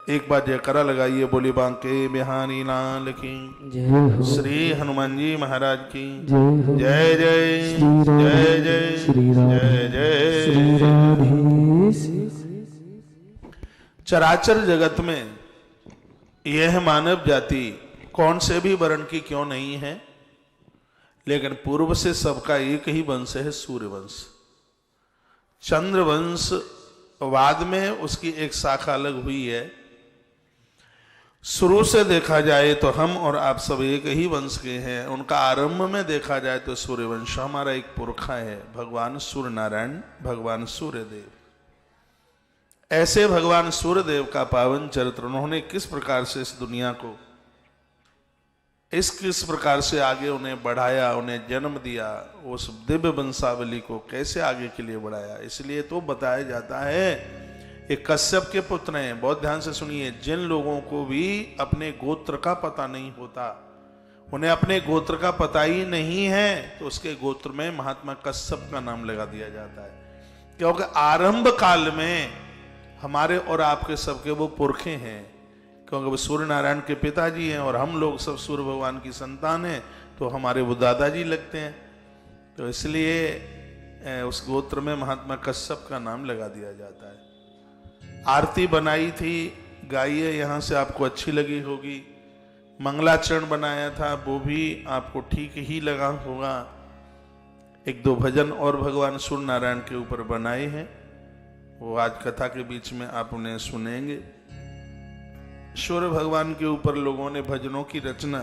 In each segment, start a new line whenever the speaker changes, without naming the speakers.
एक बार जयकारा लगाइए, बोली बांके बिहारी लाल की
जय हो।
श्री हनुमान जी महाराज की
जय हो।
जय जय
श्री राधे
जय जय
श्री राधे
जय
श्री
जय।
राधे।
चराचर जगत में यह मानव जाति कौन से भी वर्ण की क्यों नहीं है, लेकिन पूर्व से सबका एक ही वंश है, सूर्यवंश। चंद्रवंश बाद में उसकी एक शाखा अलग हुई है। शुरू से देखा जाए तो हम और आप सब एक ही वंश के हैं। उनका आरंभ में देखा जाए तो सूर्यवंश हमारा एक पुरखा है, भगवान सूर्य नारायण, भगवान सूर्यदेव। ऐसे भगवान सूर्यदेव का पावन चरित्र उन्होंने किस प्रकार से इस दुनिया को किस प्रकार से आगे उन्हें बढ़ाया, उन्हें जन्म दिया, उस दिव्य वंशावली को कैसे आगे के लिए बढ़ाया, इसलिए तो बताया जाता है एक कश्यप के पुत्र हैं। बहुत ध्यान से सुनिए, जिन लोगों को भी अपने गोत्र का पता नहीं होता, उन्हें अपने गोत्र का पता ही नहीं है, तो उसके गोत्र में महात्मा कश्यप का नाम लगा दिया जाता है। क्योंकि आरंभ काल में हमारे और आपके सबके वो पुरखे हैं, क्योंकि वो सूर्य नारायण के पिताजी हैं और हम लोग सब सूर्य भगवान की संतान हैं, तो हमारे वो दादाजी लगते हैं। तो इसलिए उस गोत्र में महात्मा कश्यप का नाम लगा दिया जाता है। आरती बनाई थी, गाइए, यहाँ से आपको अच्छी लगी होगी। मंगलाचरण बनाया था, वो भी आपको ठीक ही लगा होगा। एक दो भजन और भगवान सूर्य नारायण के ऊपर बनाए हैं, वो आज कथा के बीच में आप उन्हें सुनेंगे। सूर्य भगवान के ऊपर लोगों ने भजनों की रचना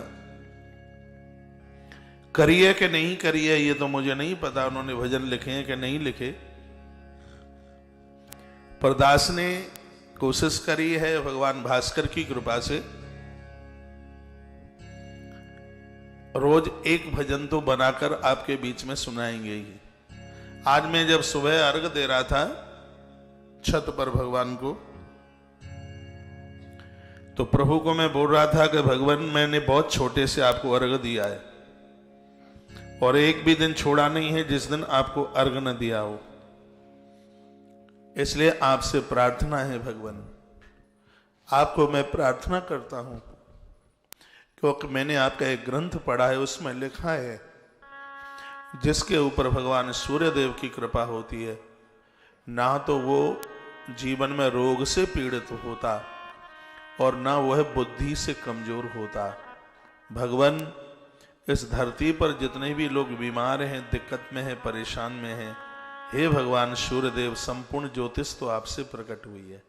करी है कि नहीं करी है ये तो मुझे नहीं पता, उन्होंने भजन लिखे हैं कि नहीं लिखे। परदास ने कोशिश करी है, भगवान भास्कर की कृपा से रोज एक भजन तो बनाकर आपके बीच में सुनाएंगे ही। आज मैं जब सुबह अर्घ दे रहा था छत पर भगवान को, तो प्रभु को मैं बोल रहा था कि भगवान मैंने बहुत छोटे से आपको अर्घ दिया है और एक भी दिन छोड़ा नहीं है जिस दिन आपको अर्घ न दिया हो। इसलिए आपसे प्रार्थना है भगवान, आपको मैं प्रार्थना करता हूं, क्योंकि मैंने आपका एक ग्रंथ पढ़ा है, उसमें लिखा है जिसके ऊपर भगवान सूर्यदेव की कृपा होती है, ना तो वो जीवन में रोग से पीड़ित होता और ना वह बुद्धि से कमजोर होता। भगवान इस धरती पर जितने भी लोग बीमार हैं, दिक्कत में हैं, परेशान में हैं, हे भगवान सूर्यदेव, संपूर्ण ज्योतिष तो आपसे प्रकट हुई है।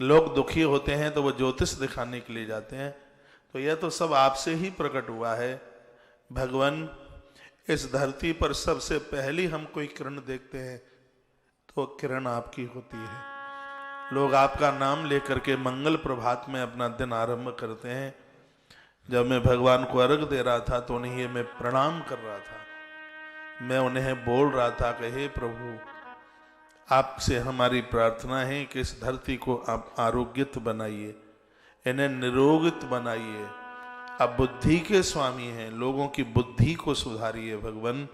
लोग दुखी होते हैं तो वो ज्योतिष दिखाने के लिए जाते हैं, तो यह तो सब आपसे ही प्रकट हुआ है। भगवान इस धरती पर सबसे पहली हम कोई किरण देखते हैं तो किरण आपकी होती है। लोग आपका नाम लेकर के मंगल प्रभात में अपना दिन आरंभ करते हैं। जब मैं भगवान को अर्घ दे रहा था तो उन्हें मैं प्रणाम कर रहा था, मैं उन्हें बोल रहा था कि हे प्रभु, आपसे हमारी प्रार्थना है कि इस धरती को आप आरोग्यत बनाइए, इन्हें निरोगित बनाइए। आप बुद्धि के स्वामी हैं, लोगों की बुद्धि को सुधारिए भगवान,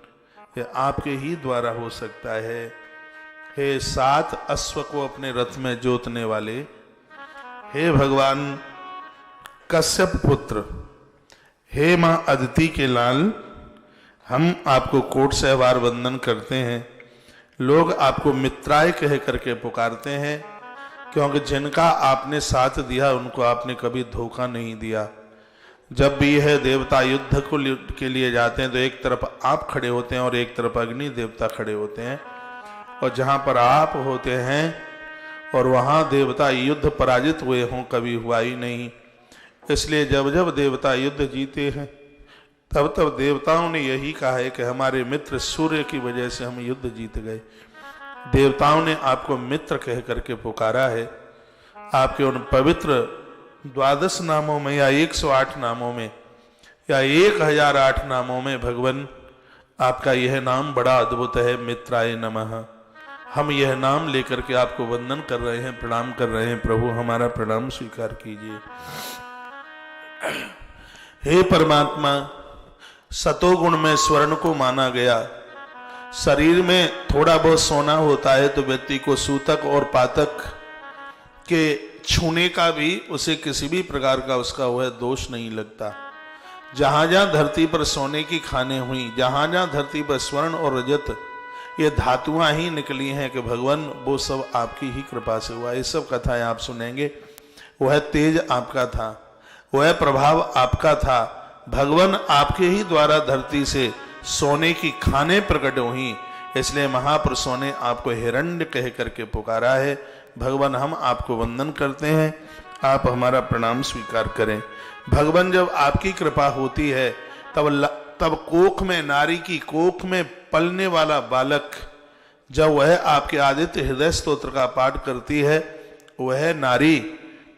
ये आपके ही द्वारा हो सकता है। हे 7 अश्व को अपने रथ में जोतने वाले, हे भगवान कश्यप पुत्र, हे मां अदिति के लाल, हम आपको कोट सहवार वंदन करते हैं। लोग आपको मित्राय कह करके पुकारते हैं, क्योंकि जिनका आपने साथ दिया उनको आपने कभी धोखा नहीं दिया। जब भी यह देवता युद्ध के लिए जाते हैं तो एक तरफ आप खड़े होते हैं और एक तरफ अग्नि देवता खड़े होते हैं, और जहां पर आप होते हैं और वहां देवता युद्ध पराजित हुए हों कभी हुआ ही नहीं। इसलिए जब जब देवता युद्ध जीते हैं तब तब देवताओं ने यही कहा है कि हमारे मित्र सूर्य की वजह से हम युद्ध जीत गए। देवताओं ने आपको मित्र कह करके पुकारा है। आपके उन पवित्र 12 नामों में या 108 नामों में या 1008 नामों में भगवान आपका यह नाम बड़ा अद्भुत है, मित्राय नमः। हम यह नाम लेकर के आपको वंदन कर रहे हैं, प्रणाम कर रहे हैं। प्रभु हमारा प्रणाम स्वीकार कीजिए। हे परमात्मा, सतोगुण में स्वर्ण को माना गया। शरीर में थोड़ा बहुत सोना होता है तो व्यक्ति को सूतक और पातक के छूने का भी उसे किसी भी प्रकार का उसका वह दोष नहीं लगता। जहां जहां धरती पर सोने की खानें हुई, जहां जहां धरती पर स्वर्ण और रजत ये धातुआं ही निकली हैं कि भगवान वो सब आपकी ही कृपा से हुआ। ये सब कथाएं आप सुनेंगे। वह तेज आपका था, वह प्रभाव आपका था। भगवान आपके ही द्वारा धरती से सोने की खानें प्रकट हुई, इसलिए महापुरुषों ने आपको हिरण्य कह करके पुकारा है। भगवान हम आपको वंदन करते हैं, आप हमारा प्रणाम स्वीकार करें। भगवान जब आपकी कृपा होती है तब कोख में, नारी की कोख में पलने वाला बालक जब वह आपके आदित्य हृदय स्तोत्र का पाठ करती है, वह नारी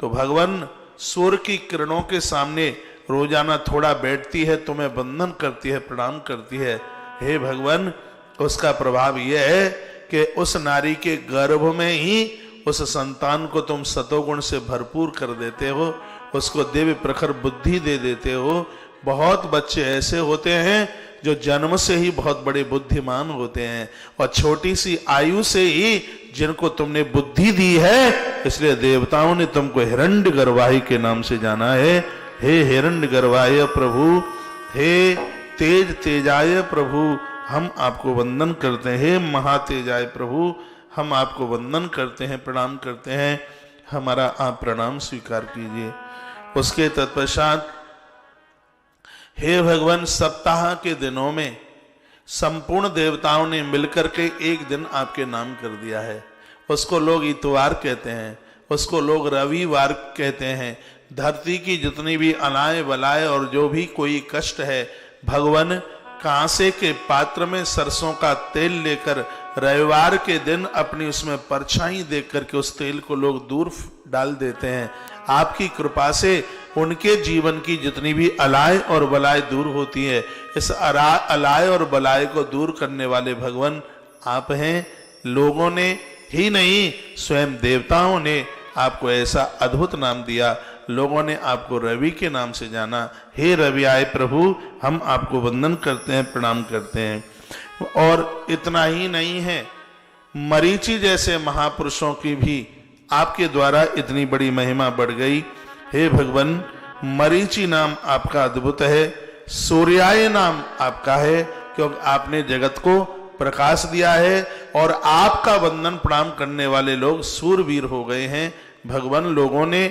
तो भगवान सूर्य की किरणों के सामने रोजाना थोड़ा बैठती है, तुम्हें वंदन करती है, प्रणाम करती है। हे भगवान, उसका प्रभाव यह है कि उस नारी के गर्भ में ही उस संतान को तुम सतोगुण से भरपूर कर देते हो, उसको दिव्य प्रखर बुद्धि दे देते हो। बहुत बच्चे ऐसे होते हैं जो जन्म से ही बहुत बड़े बुद्धिमान होते हैं, और छोटी सी आयु से ही जिनको तुमने बुद्धि दी है, इसलिए देवताओं ने तुमको हिरण्य गर्वाही के नाम से जाना है। हे हिरण्य गर्वाय प्रभु, हे तेज तेजाय प्रभु, हम आपको वंदन करते हैं। हे महातेजाय प्रभु, हम आपको वंदन करते हैं, प्रणाम करते हैं। हमारा आप प्रणाम स्वीकार कीजिए। उसके तत्पश्चात हे भगवान, सप्ताह के दिनों में संपूर्ण देवताओं ने मिलकर के एक दिन आपके नाम कर दिया है। उसको लोग इतवार कहते हैं, उसको लोग रविवार कहते हैं। धरती की जितनी भी अलाय बलाय और जो भी कोई कष्ट है, भगवान कांसे के पात्र में सरसों का तेल लेकर रविवार के दिन अपनी उसमें परछाई देख करके उस तेल को लोग दूर डाल देते हैं। आपकी कृपा से उनके जीवन की जितनी भी अलाय और बलाय दूर होती है। इस अलाय और बलाय को दूर करने वाले भगवान आप हैं। लोगों ने ही नहीं, स्वयं देवताओं ने आपको ऐसा अद्भुत नाम दिया। लोगों ने आपको रवि के नाम से जाना। हे रवि आए प्रभु, हम आपको वंदन करते हैं, प्रणाम करते हैं। और इतना ही नहीं है, मरीचि जैसे महापुरुषों की भी आपके द्वारा इतनी बड़ी महिमा बढ़ गई। हे भगवान, मरीचि नाम आपका अद्भुत है, सूर्याय नाम आपका है, क्योंकि आपने जगत को प्रकाश दिया है और आपका वंदन प्रणाम करने वाले लोग सूरवीर हो गए हैं। भगवान, लोगों ने,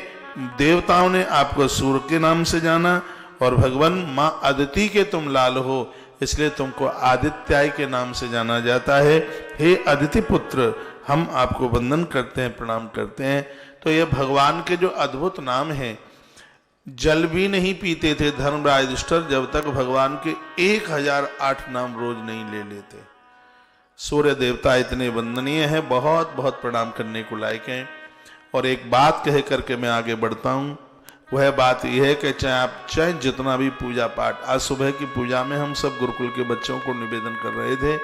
देवताओं ने आपको सूर्य के नाम से जाना, और भगवान माँ अदिति के तुम लाल हो, इसलिए तुमको आदित्याय के नाम से जाना जाता है। हे अदिति पुत्र, हम आपको वंदन करते हैं, प्रणाम करते हैं। तो ये भगवान के जो अद्भुत नाम हैं, जल भी नहीं पीते थे धर्मराज युधिष्ठिर जब तक भगवान के 1008 नाम रोज नहीं ले लेते। सूर्य देवता इतने वंदनीय हैं, बहुत बहुत प्रणाम करने को लायक हैं। और एक बात कह करके मैं आगे बढ़ता हूँ, वह बात यह है कि चाहे जितना भी पूजा पाठ, आज सुबह की पूजा में हम सब गुरुकुल के बच्चों को निवेदन कर रहे थे,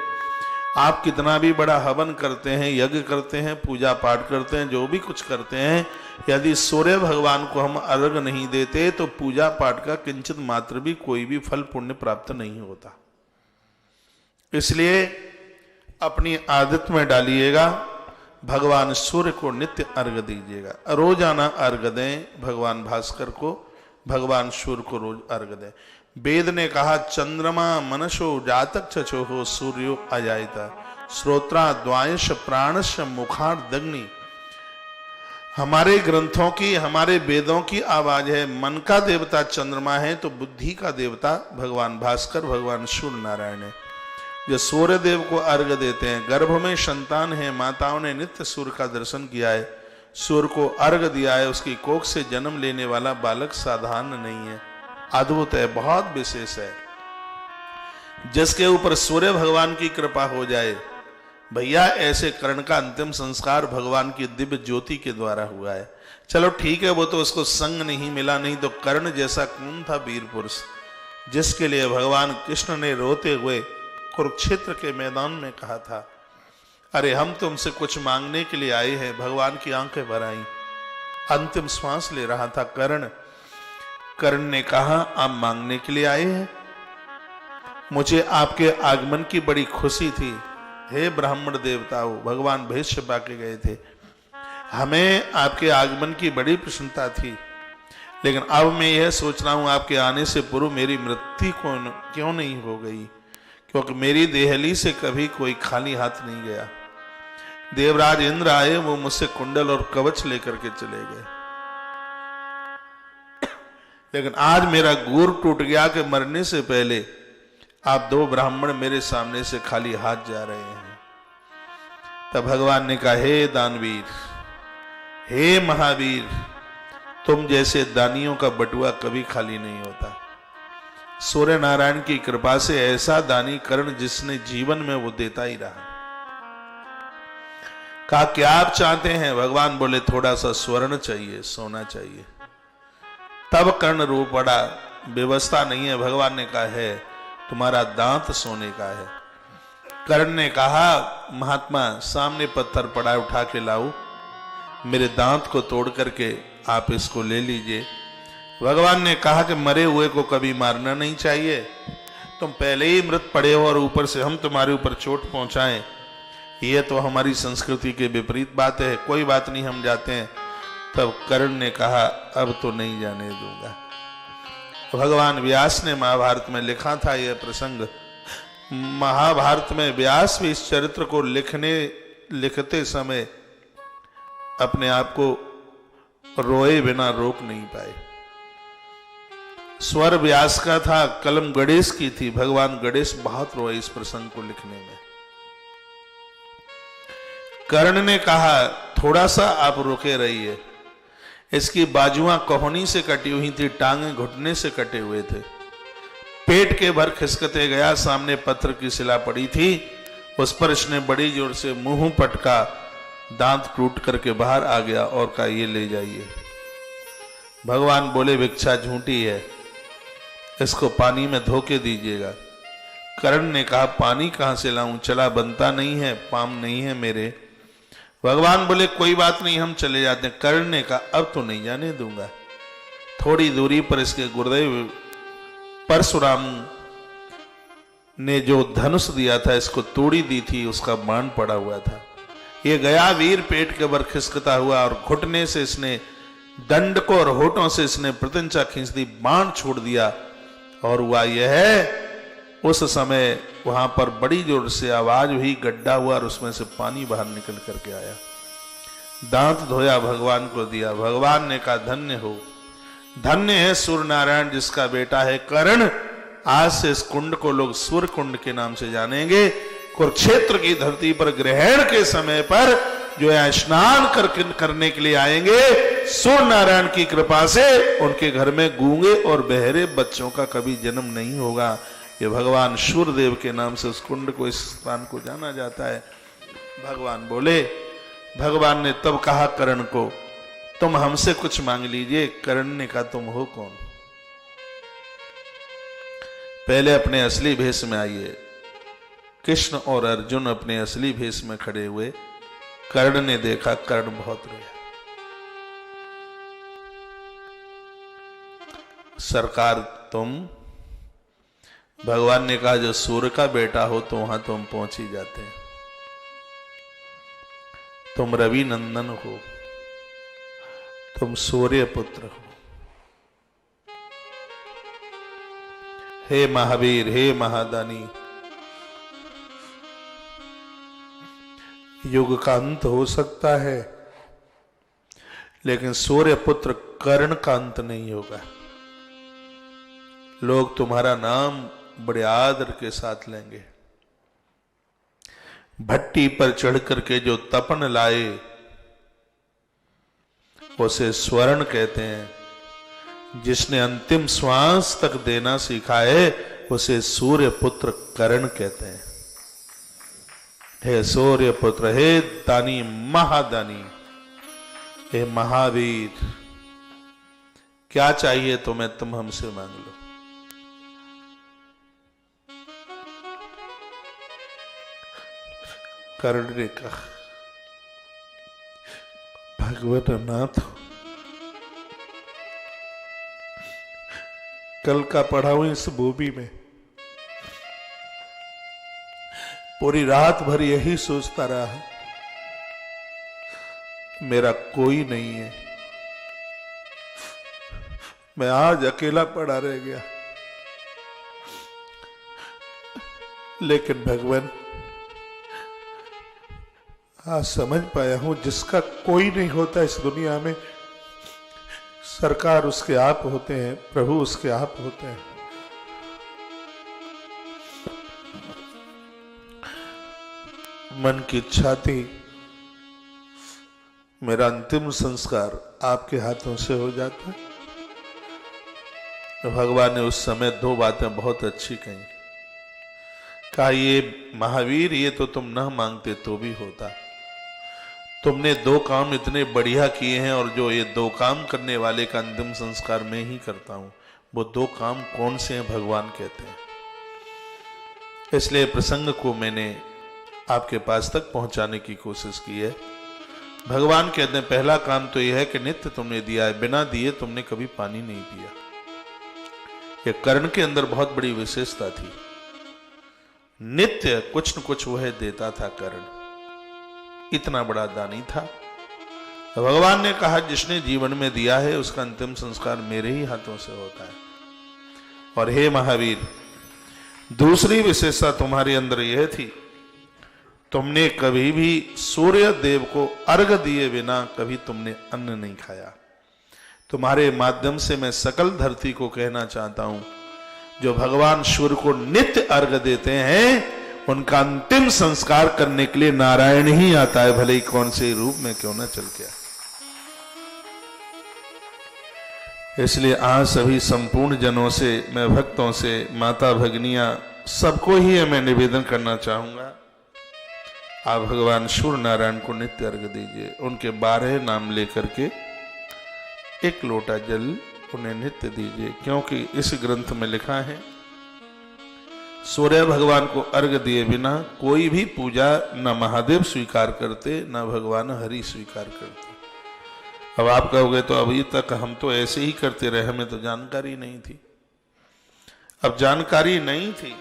आप कितना भी बड़ा हवन करते हैं, यज्ञ करते हैं, पूजा पाठ करते हैं, जो भी कुछ करते हैं, यदि सूर्य भगवान को हम अर्घ नहीं देते तो पूजा पाठ का किंचित मात्र भी कोई भी फल पुण्य प्राप्त नहीं होता। इसलिए अपनी आदत में डालिएगा, भगवान सूर्य को नित्य अर्घ दीजिएगा। रोजाना अर्घ दें भगवान भास्कर को, भगवान सूर्य को रोज अर्घ दें। वेद ने कहा, चंद्रमा मनसो जातक चचो सूर्यो अजायता श्रोत्रा द्वायश प्राणश मुखार्दग्नि। हमारे ग्रंथों की, हमारे वेदों की आवाज है। मन का देवता चंद्रमा है तो बुद्धि का देवता भगवान भास्कर, भगवान सूर्य नारायण है। जो सूर्य देव को अर्घ देते हैं, गर्भ में संतान है, माताओं ने नित्य सूर्य का दर्शन किया है, सूर्य को अर्घ दिया है, उसकी कोख से जन्म लेने वाला बालक साधारण नहीं है, अद्भुत है, बहुत विशेष है। जिसके ऊपर सूर्य भगवान की कृपा हो जाए, भैया ऐसे कर्ण का अंतिम संस्कार भगवान की दिव्य ज्योति के द्वारा हुआ है। चलो ठीक है, वो तो उसको संग नहीं मिला, नहीं तो कर्ण जैसा कौन था वीर पुरुष, जिसके लिए भगवान कृष्ण ने रोते हुए कुरुक्षेत्र के मैदान में कहा था, अरे हम तुमसे कुछ मांगने के लिए आए हैं। भगवान की आंखें भर आईं, अंतिम श्वास ले रहा था कर्ण। कर्ण ने कहा, आप मांगने के लिए आए हैं? मुझे आपके आगमन की बड़ी खुशी थी। हे ब्राह्मण देवताओं, भगवान भेष पाके गए थे, हमें आपके आगमन की बड़ी प्रसन्नता थी, लेकिन अब मैं यह सोच रहा हूं आपके आने से पूर्व मेरी मृत्यु क्यों नहीं हो गई, क्योंकि मेरी देहली से कभी कोई खाली हाथ नहीं गया। देवराज इंद्र आए, वो मुझसे कुंडल और कवच लेकर के चले गए, लेकिन आज मेरा गुर टूट गया कि मरने से पहले आप दो ब्राह्मण मेरे सामने से खाली हाथ जा रहे हैं। तब भगवान ने कहा, हे दानवीर, हे महावीर, तुम जैसे दानियों का बटुआ कभी खाली नहीं होता। सूर्य नारायण की कृपा से ऐसा दानी कर्ण जिसने जीवन में वो देता ही रहा। कहा, क्या आप चाहते हैं? भगवान बोले, थोड़ा सा स्वर्ण चाहिए, सोना चाहिए। तब कर्ण रो पड़ा, व्यवस्था नहीं है। भगवान ने कहा, है, तुम्हारा दांत सोने का है। कर्ण ने कहा, महात्मा, सामने पत्थर पड़ा, उठा के लाओ, मेरे दांत को तोड़ करके आप इसको ले लीजिए। भगवान ने कहा कि मरे हुए को कभी मारना नहीं चाहिए, तुम पहले ही मृत पड़े हो और ऊपर से हम तुम्हारे ऊपर चोट पहुंचाएं, यह तो हमारी संस्कृति के विपरीत बात है। कोई बात नहीं, हम जाते हैं। तब कर्ण ने कहा, अब तो नहीं जाने दूंगा। भगवान व्यास ने महाभारत में लिखा था यह प्रसंग। महाभारत में व्यास भी इस चरित्र को लिखते समय अपने आप को रोए बिना रोक नहीं पाए। स्वर व्यास का था, कलम गणेश की थी। भगवान गणेश बहुत रोए इस प्रसंग को लिखने में। कर्ण ने कहा, थोड़ा सा आप रुके रहिए। इसकी बाजुआं कोहनी से कटी हुई थी, टांगे घुटने से कटे हुए थे, पेट के भर खिसकते गया। सामने पत्थर की शिला पड़ी थी, उस पर इसने बड़ी जोर से मुंह पटका, दांत टूट करके बाहर आ गया और कहा, ये ले जाइए। भगवान बोले, भिक्षा झूठी है, इसको पानी में धो के दीजिएगा। कर्ण ने कहा, पानी कहां से लाऊं, चला बनता नहीं है, पाम नहीं है मेरे। भगवान बोले, कोई बात नहीं, हम चले जाते हैं। कर्ण ने कहा, अब तो नहीं जाने दूंगा। थोड़ी दूरी पर इसके गुरुदेव परशुराम ने जो धनुष दिया था, इसको तोड़ी दी थी, उसका बाण पड़ा हुआ था। ये गया वीर पेट के भर खिसकता हुआ और घुटने से इसने दंड को और होठों से इसने प्रत्यंचा खींच दी, बाण छोड़ दिया। और हुआ यह है, उस समय वहां पर बड़ी जोर से आवाज हुई, गड्ढा हुआ और उसमें से पानी बाहर निकल करके आया। दांत धोया, भगवान को दिया। भगवान ने कहा, धन्य हो, धन्य है सूर्य नारायण जिसका बेटा है कर्ण। आज से इस कुंड को लोग सूर्य कुंड के नाम से जानेंगे। कुरुक्षेत्र की धरती पर ग्रहण के समय पर जो है स्नान करने के लिए आएंगे, सूर्य नारायण की कृपा से उनके घर में गूंगे और बहरे बच्चों का कभी जन्म नहीं होगा। ये भगवान सूर्यदेव के नाम से उस कुंड को, इस स्थान को जाना जाता है। भगवान बोले, भगवान ने तब कहा कर्ण को, तुम हमसे कुछ मांग लीजिए। कर्ण ने कहा, तुम हो कौन? पहले अपने असली भेष में आइए। कृष्ण और अर्जुन अपने असली भेष में खड़े हुए। कर्ण ने देखा, कर्ण बहुत रोया। सरकार तुम, भगवान ने कहा, जो सूर्य का बेटा हो तो वहां तुम पहुंच ही जाते हैं। तुम रवि नंदन हो, तुम सूर्य पुत्र हो। हे महावीर, हे महादानी, युग का अंत हो सकता है, लेकिन सूर्य पुत्र कर्ण का अंत नहीं होगा। लोग तुम्हारा नाम बड़े आदर के साथ लेंगे। भट्टी पर चढ़ करके जो तपन लाए उसे स्वर्ण कहते हैं। जिसने अंतिम श्वास तक देना सीखा है उसे सूर्य पुत्र कर्ण कहते हैं। हे सूर्य पुत्र, हे दानी, महादानी, हे महावीर, क्या चाहिए तुम्हें, तुम हमसे मांग लो। कर्ण ने कहा, भगवान नाथ, कल का पढ़ा हूं इस भूमि में, पूरी रात भर यही सोचता रहा, मेरा कोई नहीं है, मैं आज अकेला पड़ा रह गया। लेकिन भगवान, आज समझ पाया हूं जिसका कोई नहीं होता इस दुनिया में, सरकार उसके आप होते हैं, प्रभु उसके आप होते हैं। मन की इच्छा थी मेरा अंतिम संस्कार आपके हाथों से हो जाता। तो भगवान ने उस समय दो बातें बहुत अच्छी कही। कहा, ये महावीर, ये तो तुम न मांगते तो भी होता। तुमने दो काम इतने बढ़िया किए हैं, और जो ये दो काम करने वाले का अंतिम संस्कार मैं ही करता हूं। वो दो काम कौन से हैं भगवान कहते हैं। इसलिए प्रसंग को मैंने आपके पास तक पहुंचाने की कोशिश की है। भगवान कहते हैं पहला काम तो यह है कि नित्य तुमने दिया है, बिना दिए तुमने कभी पानी नहीं पिया। ये कर्ण के अंदर बहुत बड़ी विशेषता थी। नित्य कुछ न कुछ वह देता था कर्ण, इतना बड़ा दानी था। भगवान ने कहा, जिसने जीवन में दिया है उसका अंतिम संस्कार मेरे ही हाथों से होता है। और हे महावीर, दूसरी विशेषता तुम्हारे अंदर यह थी, तुमने कभी भी सूर्य देव को अर्घ दिए बिना कभी तुमने अन्न नहीं खाया। तुम्हारे माध्यम से मैं सकल धरती को कहना चाहता हूं, जो भगवान सूर्य को नित्य अर्घ देते हैं, उनका अंतिम संस्कार करने के लिए नारायण ही आता है, भले ही कौन से रूप में क्यों ना चल के। इसलिए आज सभी संपूर्ण जनों से, मैं भक्तों से, माता भगनियां, सबको ही मैं निवेदन करना चाहूंगा, आप भगवान सूर्य नारायण को नित्य अर्घ दीजिए। उनके 12 नाम लेकर के एक लोटा जल उन्हें नित्य दीजिए, क्योंकि इस ग्रंथ में लिखा है, सूर्य भगवान को अर्घ दिए बिना कोई भी पूजा न महादेव स्वीकार करते, न भगवान हरि स्वीकार करते। अब आप कहोगे, तो अभी तक हम तो ऐसे ही करते रहे, हमें तो जानकारी नहीं थी। अब जानकारी नहीं थी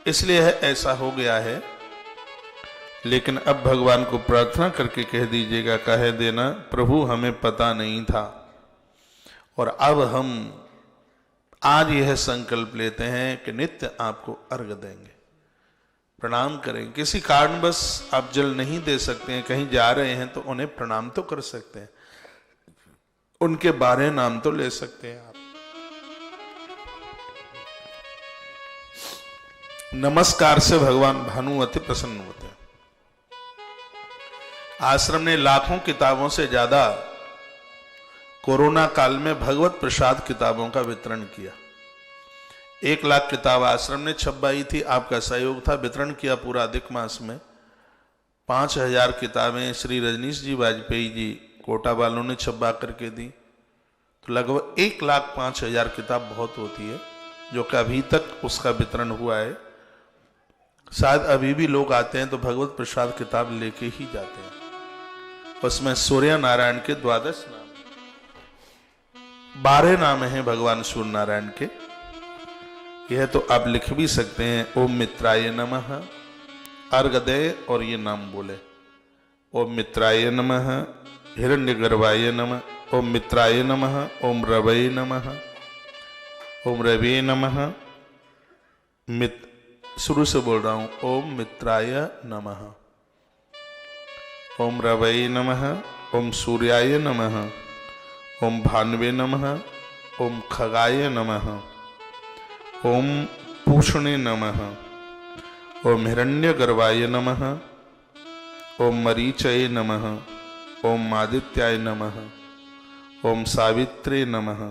इसलिए ऐसा हो गया है। लेकिन अब भगवान को प्रार्थना करके कह दीजिएगा, कह देना, प्रभु हमें पता नहीं था, और अब हम आज यह संकल्प लेते हैं कि नित्य आपको अर्घ देंगे, प्रणाम करेंगे। किसी कारणवश आप जल नहीं दे सकते हैं, कहीं जा रहे हैं, तो उन्हें प्रणाम तो कर सकते हैं, उनके 12 नाम तो ले सकते हैं आप। नमस्कार से भगवान भानु अति प्रसन्न होते हैं। आश्रम ने लाखों किताबों से ज्यादा कोरोना काल में भगवत प्रसाद किताबों का वितरण किया। 1 लाख किताब आश्रम ने छपवाई थी, आपका सहयोग था, वितरण किया पूरा अधिक मास में। 5000 किताबें श्री रजनीश जी वाजपेयी जी कोटा वालों ने छपवा करके दी। तो लगभग 1,05,000 किताब बहुत होती है, जो कि अभी तक उसका वितरण हुआ है। शायद अभी भी लोग आते हैं तो भगवत प्रसाद किताब लेके ही जाते हैं। उसमें सूर्य नारायण के 12 नाम, 12 नाम हैं भगवान सूर्य नारायण के। यह तो आप लिख भी सकते हैं, ओम मित्राय नमः, अर्घ दे और ये नाम बोले, ओम मित्राय नमः, हिरण्यगर्भाय नमः, ओम मित्राय नमः, ओम रवये नमः, ओम रवये नमः। शुरू से बोल रहा हूं, ओम मित्राय नमः, ओम रवये नमः, ओम सूर्याय नमः, ओम भान्वे नमः, ओम खगाय नमः, ओम पूषणे नमः, ओम हिरण्यगर्भाय नमः, ओम मरीचये नमः, ओम आदित्याय नमः, ओम सावित्रे नमः,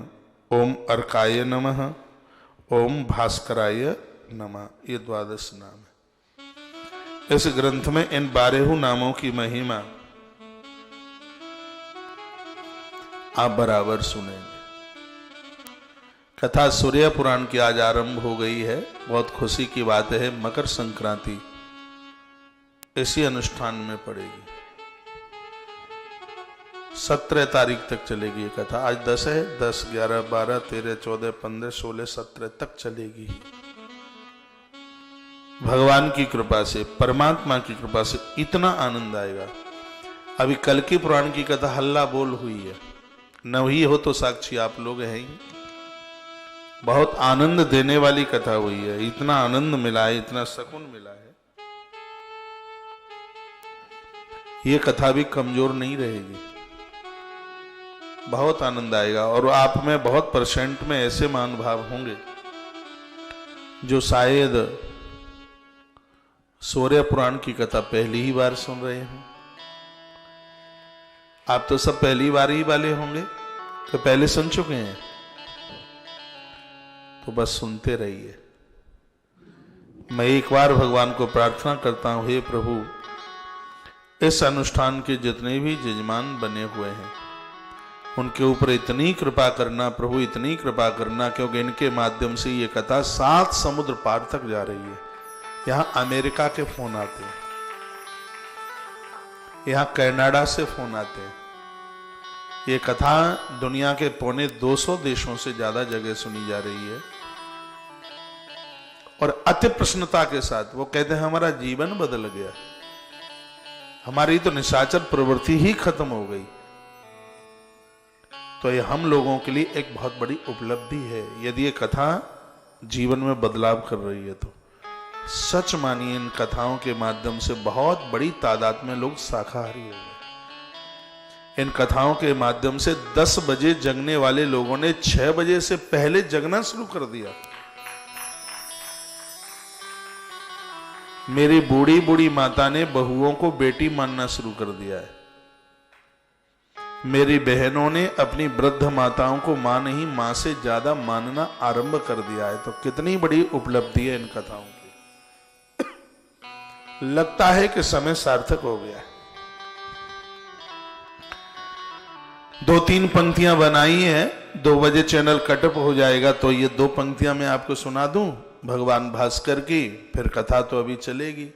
ओम अर्काय नमः, ओम भास्कराय नमः। ये 12 नाम है। इस ग्रंथ में इन 12 नामों की महिमा आप बराबर सुनेंगे। कथा सूर्य पुराण की आज आरंभ हो गई है। बहुत खुशी की बात है, मकर संक्रांति इसी अनुष्ठान में पड़ेगी। 17 तारीख तक चलेगी ये कथा। आज 10 है, 10, 11, 12, 13, 14, 15, 16, 17 तक चलेगी। भगवान की कृपा से, परमात्मा की कृपा से इतना आनंद आएगा। अभी कल की पुराण की कथा हल्ला बोल हुई है, न हुई हो तो साक्षी आप लोग हैं ही। बहुत आनंद देने वाली कथा हुई है, इतना आनंद मिला है, इतना सुकून मिला है, ये कथा भी कमजोर नहीं रहेगी, बहुत आनंद आएगा। और आप में बहुत % में ऐसे महानुभाव होंगे जो शायद सूर्य पुराण की कथा पहली ही बार सुन रहे हैं। आप तो सब पहली बार ही वाले होंगे, तो पहले सुन चुके हैं, तो बस सुनते रहिए। मैं एक बार भगवान को प्रार्थना करता हूं, हे प्रभु, इस अनुष्ठान के जितने भी यजमान बने हुए हैं उनके ऊपर इतनी कृपा करना प्रभु, इतनी कृपा करना, क्योंकि इनके माध्यम से ये कथा 7 समुद्र पार तक जा रही है। यहां अमेरिका के फोन आते हैं, यहां कनाडा से फोन आते हैं। ये कथा दुनिया के 250 देशों से ज्यादा जगह सुनी जा रही है। और अति प्रसन्नता के साथ वो कहते हैं हमारा जीवन बदल गया, हमारी तो निशाचर प्रवृत्ति ही खत्म हो गई। तो ये हम लोगों के लिए एक बहुत बड़ी उपलब्धि है यदि ये कथा जीवन में बदलाव कर रही है तो। सच मानिए, इन कथाओं के माध्यम से बहुत बड़ी तादाद में लोग शाकाहारी हो गए। इन कथाओं के माध्यम से 10 बजे जगने वाले लोगों ने 6 बजे से पहले जगना शुरू कर दिया। मेरी बूढ़ी बूढ़ी माता ने बहुओं को बेटी मानना शुरू कर दिया है। मेरी बहनों ने अपनी वृद्ध माताओं को मां नहीं, मां से ज्यादा मानना आरंभ कर दिया है। तो कितनी बड़ी उपलब्धि है इन कथाओं की। लगता है कि समय सार्थक हो गया है। 2-3 पंक्तियां बनाई हैं, 2 बजे चैनल कटअप हो जाएगा, तो ये 2 पंक्तियां मैं आपको सुना दूं भगवान भास्कर की, फिर कथा तो अभी चलेगी।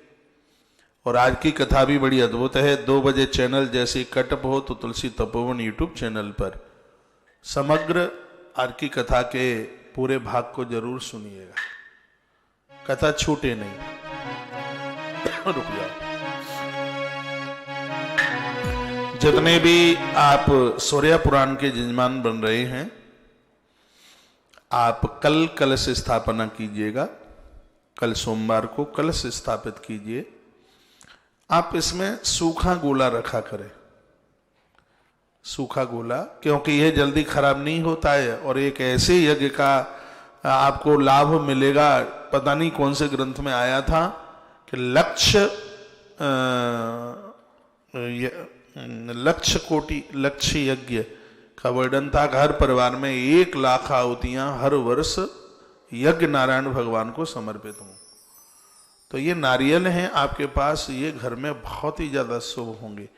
और आज की कथा भी बड़ी अद्भुत है। 2 बजे चैनल जैसे कटअप हो तो तुलसी तपोवन यूट्यूब चैनल पर समग्र आज की कथा के पूरे भाग को जरूर सुनिएगा, कथा छूटे नहीं। रुक जाओ। जितने भी आप सूर्य पुराण के यजमान बन रहे हैं, आप कल कलश स्थापना कीजिएगा। कल सोमवार को कलश स्थापित कीजिए। आप इसमें सूखा गोला रखा करें, सूखा गोला, क्योंकि यह जल्दी खराब नहीं होता है। और एक ऐसे यज्ञ का आपको लाभ मिलेगा, पता नहीं कौन से ग्रंथ में आया था कि लक्ष्य यज्ञ का वर्णन था कि हर परिवार में 1 लाख आहुतियां हर वर्ष यज्ञ नारायण भगवान को समर्पित हों। तो ये नारियल हैं आपके पास, ये घर में बहुत ही ज्यादा शुभ होंगे।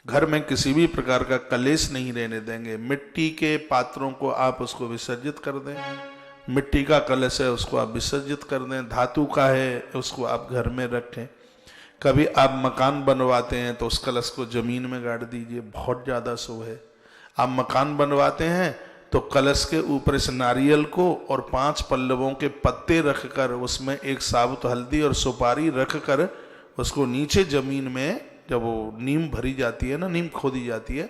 घर में किसी भी प्रकार का कलेश नहीं रहने देंगे। मिट्टी के पात्रों को आप उसको विसर्जित कर दें, मिट्टी का कलश है उसको आप विसर्जित कर दें, धातु का है उसको आप घर में रखें। कभी आप मकान बनवाते हैं तो उस कलश को जमीन में गाड़ दीजिए, बहुत ज्यादा शुभ है। आप मकान बनवाते हैं तो कलश के ऊपर इस नारियल को और 5 पल्लवों के पत्ते रखकर उसमें एक साबुत हल्दी और सुपारी रखकर उसको नीचे जमीन में, जब वो नीम भरी जाती है ना, नीम खोदी जाती है,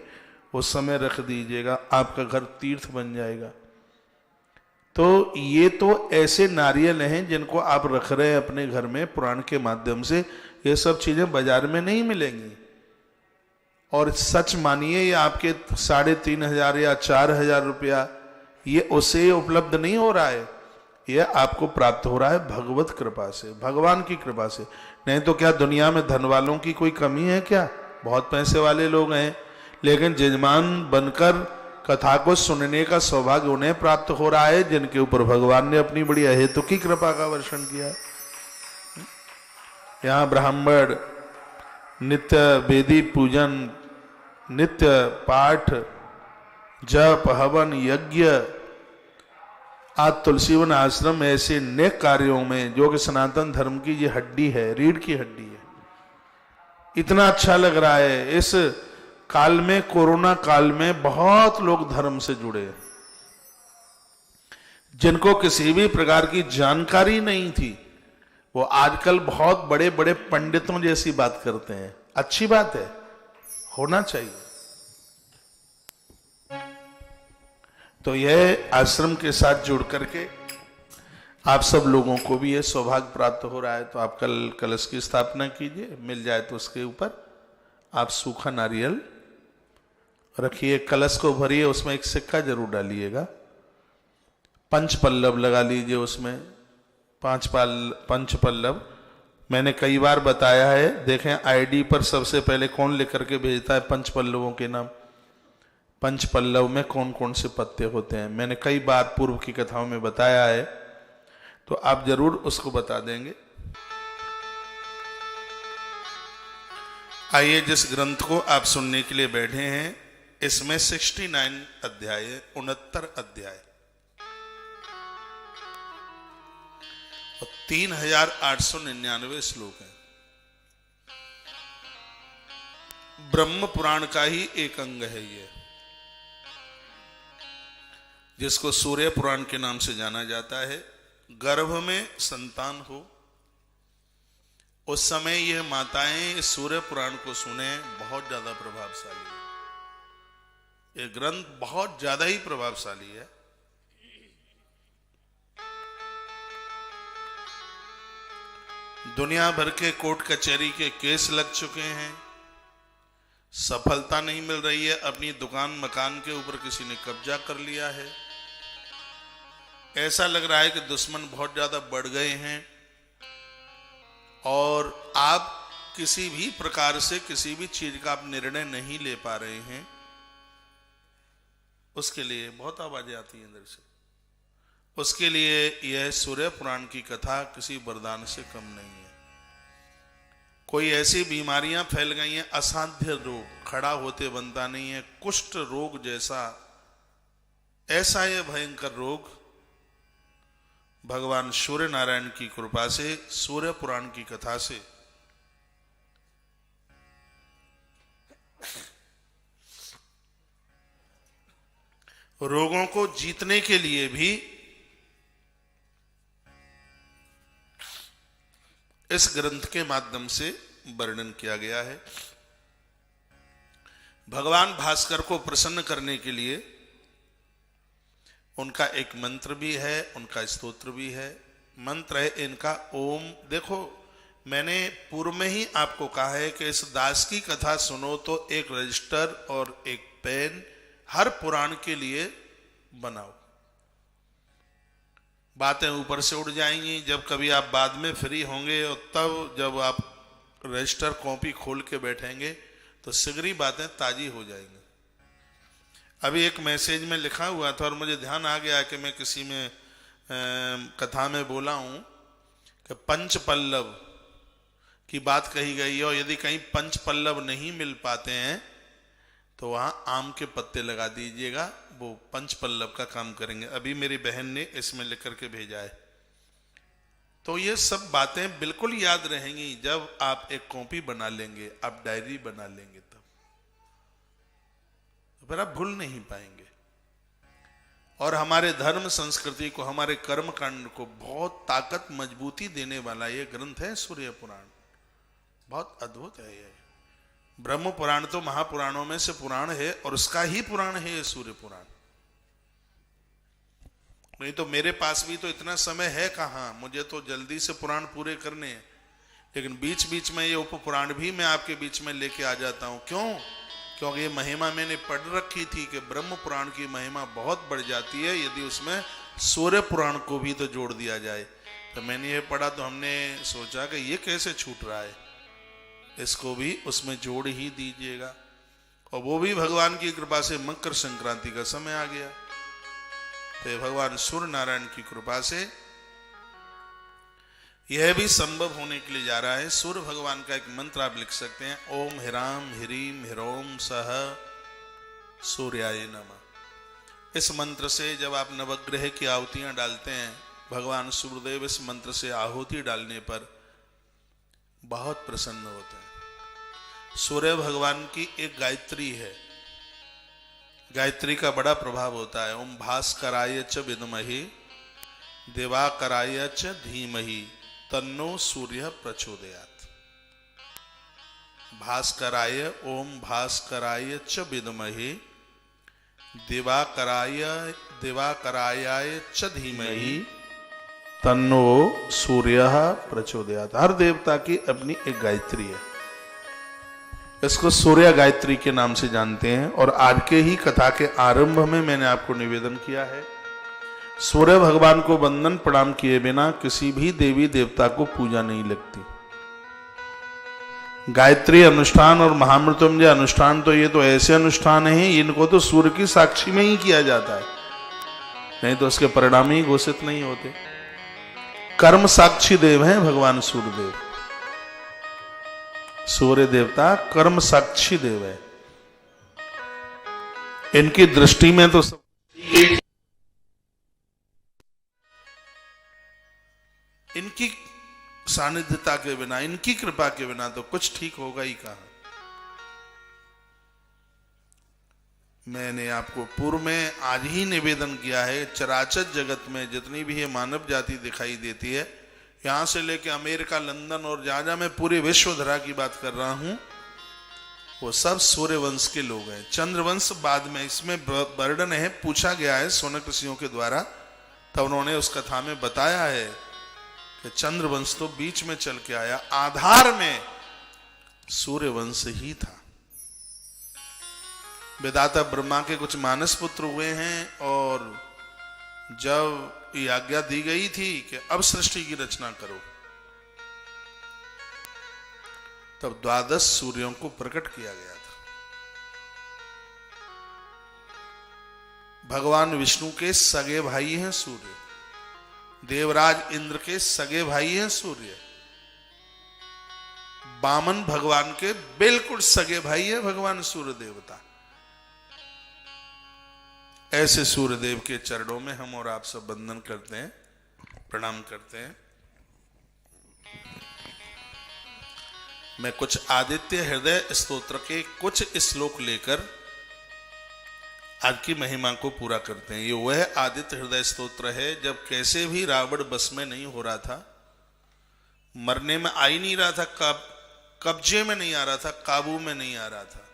उस समय रख दीजिएगा, आपका घर तीर्थ बन जाएगा। तो ये तो ऐसे नारियल हैं जिनको आप रख रहे हैं अपने घर में पुराण के माध्यम से। ये सब चीजें बाजार में नहीं मिलेंगी। और सच मानिए, ये आपके 3,500 या 4,000 रुपया ये उससे उपलब्ध नहीं हो रहा है, ये आपको प्राप्त हो रहा है भगवत कृपा से, भगवान की कृपा से। नहीं तो क्या दुनिया में धन वालों की कोई कमी है क्या? बहुत पैसे वाले लोग हैं, लेकिन यजमान बनकर कथा को सुनने का सौभाग्य उन्हें प्राप्त हो रहा है जिनके ऊपर भगवान ने अपनी बड़ी अहेतुकी कृपा का वर्षण किया है। यहाँ ब्राह्मण नित्य वेदी पूजन, नित्य पाठ, जप, हवन, यज्ञ, आज तुलसीवन आश्रम ऐसे नेक कार्यों में, जो कि सनातन धर्म की ये हड्डी है, रीढ़ की हड्डी है। इतना अच्छा लग रहा है। इस काल में, कोरोना काल में बहुत लोग धर्म से जुड़े हैं, जिनको किसी भी प्रकार की जानकारी नहीं थी, वो आजकल बहुत बड़े बड़े पंडितों जैसी बात करते हैं। अच्छी बात है, होना चाहिए। तो यह आश्रम के साथ जुड़ करके आप सब लोगों को भी यह सौभाग्य प्राप्त हो रहा है। तो आप कल कलश की स्थापना कीजिए, मिल जाए तो उसके ऊपर आप सूखा नारियल रखिए, कलश को भरिए, उसमें एक सिक्का जरूर डालिएगा, पंच पल्लव लगा लीजिए, उसमें पंच पल्लव मैंने कई बार बताया है। देखें आईडी पर सबसे पहले कौन लिख करके भेजता है पंच पल्लवों के नाम। पंच पल्लव में कौन कौन से पत्ते होते हैं मैंने कई बार पूर्व की कथाओं में बताया है, तो आप जरूर उसको बता देंगे। आइए, जिस ग्रंथ को आप सुनने के लिए बैठे हैं, इसमें 69 अध्याय, 69 अध्याय और 3899 श्लोक हैं। ब्रह्म पुराण का ही एक अंग है ये, जिसको सूर्य पुराण के नाम से जाना जाता है। गर्भ में संतान हो उस समय ये माताएं इस सूर्य पुराण को सुने, बहुत ज्यादा प्रभावशाली है। ये ग्रंथ बहुत ज्यादा ही प्रभावशाली है। दुनिया भर के कोर्ट कचहरी के केस लग चुके हैं, सफलता नहीं मिल रही है, अपनी दुकान मकान के ऊपर किसी ने कब्जा कर लिया है, ऐसा लग रहा है कि दुश्मन बहुत ज्यादा बढ़ गए हैं और आप किसी भी प्रकार से किसी भी चीज का आप निर्णय नहीं ले पा रहे हैं। उसके लिए बहुत आवाजें आती हैं अंदर से। उसके लिए यह सूर्य पुराण की कथा किसी वरदान से कम नहीं है। कोई ऐसी बीमारियां फैल गई हैं, असाध्य रोग, खड़ा होते बनता नहीं है, कुष्ठ रोग जैसा, ऐसा यह भयंकर रोग भगवान सूर्य नारायण की कृपा से, सूर्य पुराण की कथा से रोगों को जीतने के लिए भी इस ग्रंथ के माध्यम से वर्णन किया गया है। भगवान भास्कर को प्रसन्न करने के लिए उनका एक मंत्र भी है, उनका स्तोत्र भी है। मंत्र है इनका ओम। देखो, मैंने पूर्व में ही आपको कहा है कि इस दास की कथा सुनो तो एक रजिस्टर और एक पेन हर पुराण के लिए बनाओ। बातें ऊपर से उड़ जाएंगी। जब कभी आप बाद में फ्री होंगे और तब जब आप रजिस्टर कॉपी खोल के बैठेंगे तो शीघ्र बातें ताजी हो जाएंगी। अभी एक मैसेज में लिखा हुआ था और मुझे ध्यान आ गया कि मैं किसी में कथा में बोला हूं कि पंच पल्लव की बात कही गई है और यदि कहीं पंच पल्लव नहीं मिल पाते हैं तो वहां आम के पत्ते लगा दीजिएगा, वो पंच पल्लव का काम करेंगे। अभी मेरी बहन ने इसमें लिख करके भेजा है। तो ये सब बातें बिल्कुल याद रहेंगी जब आप एक कॉपी बना लेंगे, आप डायरी बना लेंगे, फिर आप भूल नहीं पाएंगे। और हमारे धर्म संस्कृति को, हमारे कर्म कांड को बहुत ताकत मजबूती देने वाला ये ग्रंथ है सूर्य पुराण। बहुत अद्भुत है ये। ब्रह्म पुराण तो महापुराणों में से पुराण है और उसका ही पुराण है ये सूर्य पुराण। नहीं तो मेरे पास भी तो इतना समय है कहाँ, मुझे तो जल्दी से पुराण पूरे करने हैं, लेकिन बीच बीच में ये उप पुराण भी मैं आपके बीच में लेके आ जाता हूं। क्यों? क्योंकि ये महिमा मैंने पढ़ रखी थी कि ब्रह्म पुराण की महिमा बहुत बढ़ जाती है यदि उसमें सूर्य पुराण को भी तो जोड़ दिया जाए। तो मैंने ये पढ़ा तो हमने सोचा कि ये कैसे छूट रहा है, इसको भी उसमें जोड़ ही दीजिएगा। और वो भी भगवान की कृपा से मकर संक्रांति का समय आ गया, तो भगवान सूर्य नारायण की कृपा से यह भी संभव होने के लिए जा रहा है। सूर्य भगवान का एक मंत्र आप लिख सकते हैं, ओम हिराम हिरीम हिरोम सह सूर्याय नमः। इस मंत्र से जब आप नवग्रह की आहुतियां डालते हैं, भगवान सूर्यदेव इस मंत्र से आहुति डालने पर बहुत प्रसन्न होते हैं। सूर्य भगवान की एक गायत्री है, गायत्री का बड़ा प्रभाव होता है। ओम भास्कराय च विद्महे दिवाकराय च धीमहि तन्नो सूर्य प्रचोदयात्। भास्कराय ओम भास्कराय च विद्महे दिवाकराय च धीमहि तन्नो सूर्यः प्रचोदयात्। हर देवता की अपनी एक गायत्री है, इसको सूर्य गायत्री के नाम से जानते हैं। और आज के ही कथा के आरंभ में मैंने आपको निवेदन किया है, सूर्य भगवान को वंदन प्रणाम किए बिना किसी भी देवी देवता को पूजा नहीं लगती। गायत्री अनुष्ठान और महामृत्युंजय अनुष्ठान तो ये तो ऐसे अनुष्ठान हैं, इनको तो सूर्य की साक्षी में ही किया जाता है, नहीं तो उसके परिणाम ही घोषित नहीं होते। कर्म साक्षी देव हैं भगवान सूर्यदेव, सूर्य देवता कर्म साक्षी देव है। इनकी दृष्टि में तो सब, इनकी सानिध्यता के बिना, इनकी कृपा के बिना तो कुछ ठीक होगा ही कहां। मैंने आपको पूर्व में आज ही निवेदन किया है, चराचर जगत में जितनी भी ये मानव जाति दिखाई देती है, यहां से लेके अमेरिका, लंदन और जहां जहां मैं पूरे विश्व धरा की बात कर रहा हूं, वो सब सूर्यवंश के लोग हैं। चंद्रवंश बाद में इसमें वर्णन है, पूछा गया है सोनक ऋषियों के द्वारा, तब उन्होंने उस कथा में बताया है कि चंद्रवंश तो बीच में चल के आया, आधार में सूर्यवंश ही था। विधाता ब्रह्मा के कुछ मानस पुत्र हुए हैं, और जब ये आज्ञा दी गई थी कि अब सृष्टि की रचना करो, तब 12 सूर्यों को प्रकट किया गया था। भगवान विष्णु के सगे भाई हैं सूर्य, देवराज इंद्र के सगे भाई हैं सूर्य, वामन भगवान के बिल्कुल सगे भाई है भगवान सूर्य देवता। ऐसे सूर्यदेव के चरणों में हम और आप सब वंदन करते हैं, प्रणाम करते हैं। मैं कुछ आदित्य हृदय स्तोत्र के कुछ श्लोक लेकर आज की महिमा को पूरा करते हैं। ये वह आदित्य हृदय स्तोत्र है जब कैसे भी रावण बस में नहीं हो रहा था, मरने में आ ही नहीं रहा था, कब्जे में नहीं आ रहा था, काबू में नहीं आ रहा था।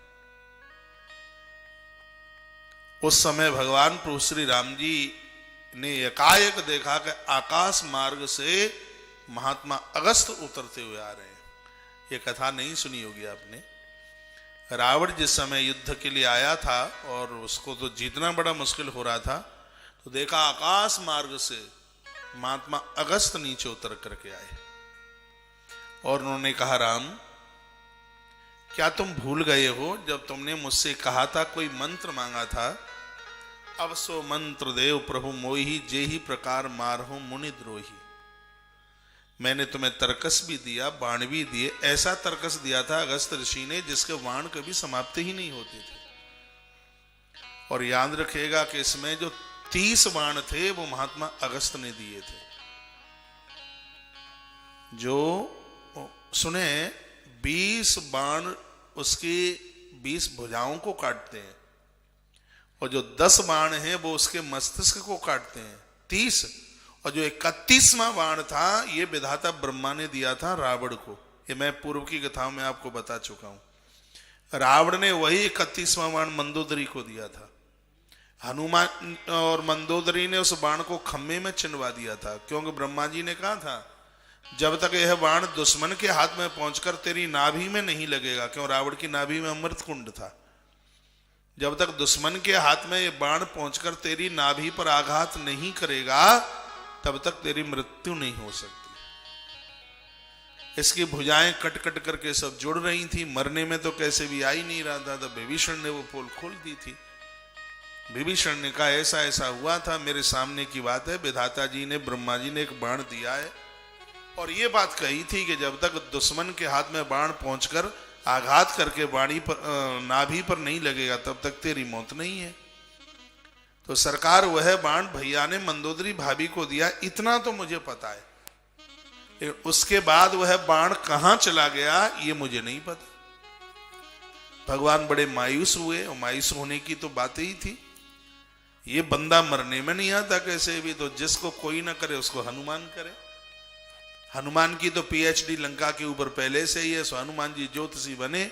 उस समय भगवान प्रभु श्री राम जी ने एकाएक देखा कि आकाश मार्ग से महात्मा अगस्त्य उतरते हुए आ रहे हैं। ये कथा नहीं सुनी होगी आपने। रावण जिस समय युद्ध के लिए आया था और उसको तो जीतना बड़ा मुश्किल हो रहा था, तो देखा आकाश मार्ग से महात्मा अगस्त्य नीचे उतर करके आए और उन्होंने कहा, राम क्या तुम भूल गए हो जब तुमने मुझसे कहा था, कोई मंत्र मांगा था, अब सो मंत्र देव प्रभु मोहि, जे ही प्रकार मारहु मुनि द्रोही। मैंने तुम्हें तर्कस भी दिया, बाण भी दिए, ऐसा तर्कस दिया था अगस्त्य ऋषि ने जिसके बाण कभी समाप्ति ही नहीं होते थे। और याद रखिएगा कि इसमें जो 30 बाण थे वो महात्मा अगस्त्य ने दिए थे। जो सुने 20 बाण उसकी 20 भुजाओं को काटते हैं, और जो 10 बाण हैं वो उसके मस्तिष्क को काटते हैं, 30। और जो 31वां बाण था ये विधाता ब्रह्मा ने दिया था रावण को। ये मैं पूर्व की कथाओं में आपको बता चुका हूं। रावण ने वही 31वां बाण मंदोदरी को दिया था। हनुमान और मंदोदरी ने उस बाण को खम्मे में चिनवा दिया था, क्योंकि ब्रह्मा जी ने कहा था जब तक यह बाण दुश्मन के हाथ में पहुंचकर तेरी नाभि में नहीं लगेगा, क्यों रावण की नाभि में अमृत कुंड था, जब तक दुश्मन के हाथ में यह बाण पहुंचकर तेरी नाभि पर आघात नहीं करेगा तब तक तेरी मृत्यु नहीं हो सकती। इसकी भुजाएं कट कट करके सब जुड़ रही थी, मरने में तो कैसे भी आ ही नहीं रहा था। तो विभीषण ने वो पोल खोल दी थी। विभीषण ने कहा ऐसा ऐसा हुआ था, मेरे सामने की बात है, विधाता जी ने, ब्रह्मा जी ने एक बाण दिया है, और ये बात कही थी कि जब तक दुश्मन के हाथ में बाण पहुंचकर आघात करके वाणी पर, नाभि पर नहीं लगेगा तब तक तेरी मौत नहीं है। तो सरकार वह बाण भैया ने मंदोदरी भाभी को दिया, इतना तो मुझे पता है। उसके बाद वह बाण कहां चला गया ये मुझे नहीं पता। भगवान बड़े मायूस हुए, और मायूस होने की तो बात ही थी। ये बंदा मरने में नहीं आता कैसे भी, तो जिसको कोई ना करे उसको हनुमान करे। हनुमान की तो पीएचडी लंका के ऊपर पहले से ही है। सो हनुमान जी ज्योतिषी बने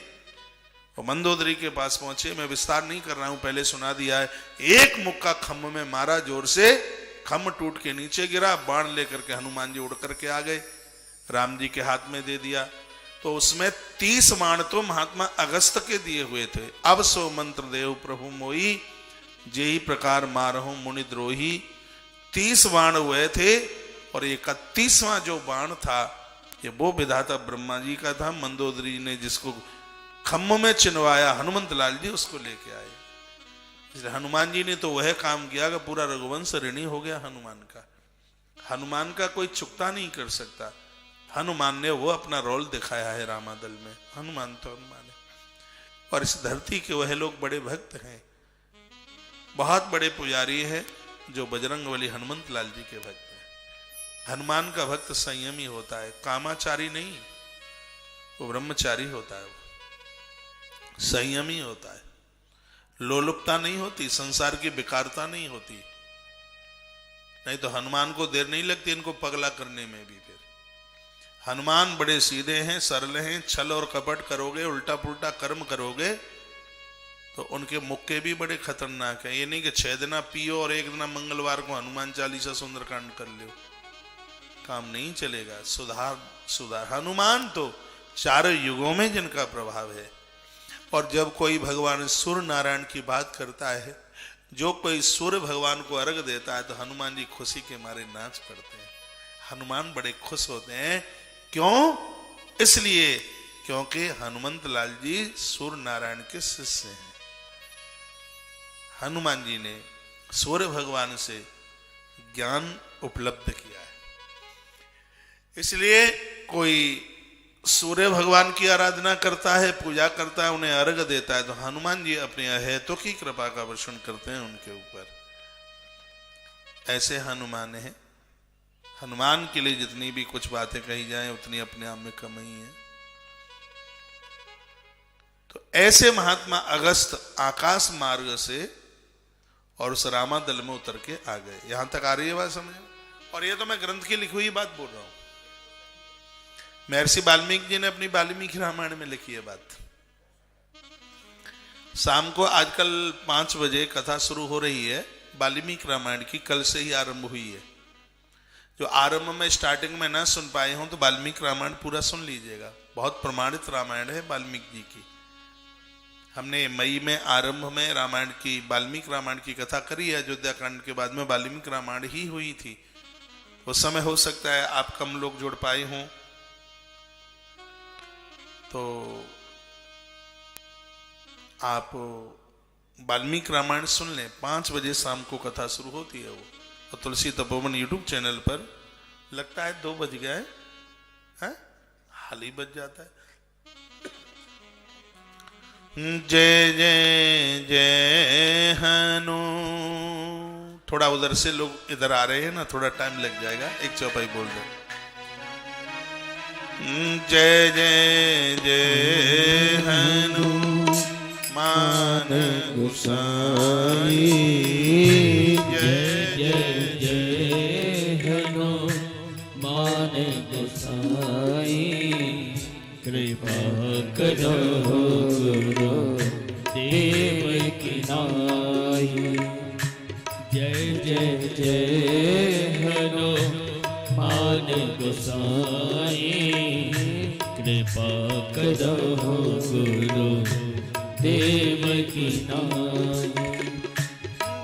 और मंदोदरी के पास पहुंचे। मैं विस्तार नहीं कर रहा हूं, पहले सुना दिया है। एक मुक्का खम्भ में मारा जोर से, खम्भ टूट के नीचे गिरा। बाण लेकर के हनुमान जी उड़ करके आ गए, राम जी के हाथ में दे दिया। तो उसमें 30 बाण तो महात्मा अगस्त के दिए हुए थे। अब सो मंत्र देव प्रभु मोई, जेही प्रकार मारहु मुनिद्रोही। 30 बाण हुए थे और 31वां जो बाण था ये वो विधाता ब्रह्मा जी का था। मंदोदरी ने जिसको खम्भ में चिनवाया हनुमंत लाल जी उसको लेके आए। इसलिए हनुमान जी ने तो वह काम किया कि पूरा रघुवंश ऋणी हो गया हनुमान का। हनुमान का कोई चुकता नहीं कर सकता। हनुमान ने वो अपना रोल दिखाया है रामादल में। हनुमान तो हनुमान है। और इस धरती के वह लोग बड़े भक्त हैं, बहुत बड़े पुजारी हैं जो बजरंगबली हनुमंत लाल जी के भक्त हैं। हनुमान का भक्त संयमी होता है, कामाचारी नहीं, वो ब्रह्मचारी होता है, वो संयमी होता है, लोलुपता नहीं होती, संसार की बेकारता नहीं होती। नहीं तो हनुमान को देर नहीं लगती इनको पगला करने में भी। फिर हनुमान बड़े सीधे हैं, सरल हैं। छल और कपट करोगे, उल्टा पुल्टा कर्म करोगे तो उनके मुक्के भी बड़े खतरनाक हैं। ये नहीं कि 6 दिन पियो और एक दिन मंगलवार को हनुमान चालीसा सुंदरकांड कर लो, काम नहीं चलेगा। सुधार हनुमान तो चारों युगों में जिनका प्रभाव है। और जब कोई भगवान सूर्य नारायण की बात करता है, जो कोई सूर्य भगवान को अर्घ देता है तो हनुमान जी खुशी के मारे नाच पड़ते हैं। हनुमान बड़े खुश होते हैं। क्यों? इसलिए क्योंकि हनुमंत लाल जी सूर्य नारायण के शिष्य हैं। हनुमान जी ने सूर्य भगवान से ज्ञान उपलब्ध किया है। इसलिए कोई सूर्य भगवान की आराधना करता है, पूजा करता है, उन्हें अर्घ देता है तो हनुमान जी अपने अहेतु की कृपा का वर्षण करते हैं उनके ऊपर। ऐसे हनुमान है। हनुमान के लिए जितनी भी कुछ बातें कही जाएं उतनी अपने आप में कम ही है। तो ऐसे महात्मा अगस्त आकाश मार्ग से और उस रामादल में उतर के आ गए। यहां तक आ रही है बात समझ? और ये तो मैं ग्रंथ की लिखी हुई बात बोल रहा हूं। महर्षि वाल्मीकि जी ने अपनी वाल्मीकि रामायण में लिखी है बात। शाम को आजकल 5 बजे कथा शुरू हो रही है वाल्मीकि रामायण की, कल से ही आरंभ हुई है। जो आरंभ में स्टार्टिंग में ना सुन पाए हों तो वाल्मीकि रामायण पूरा सुन लीजिएगा। बहुत प्रमाणित रामायण है वाल्मीकि जी की। हमने मई में आरंभ में रामायण की, वाल्मीकि रामायण की कथा करी है। अयोध्या कांड के बाद में वाल्मीकि रामायण ही हुई थी। उस समय हो सकता है आप कम लोग जुड़ पाए हों, तो आप वाल्मीकि रामायण सुन लें। 5 बजे शाम को कथा शुरू होती है वो। और तुलसी तपोवन यूट्यूब चैनल पर लगता है 2 बज गए हैं, हाल ही बज जाता है। जय जय जय हनु। थोड़ा उधर से लोग इधर आ रहे हैं ना, थोड़ा टाइम लग जाएगा। एक चौपाई बोल दो। जय जय जय हनु मान गोसाई। जय जय
जय हनु मान गोसाई। कृपा करो गुरु देव की नाई। जय जय जय हनु मान गोसाई। कृपा करो गुरु देव की नाई।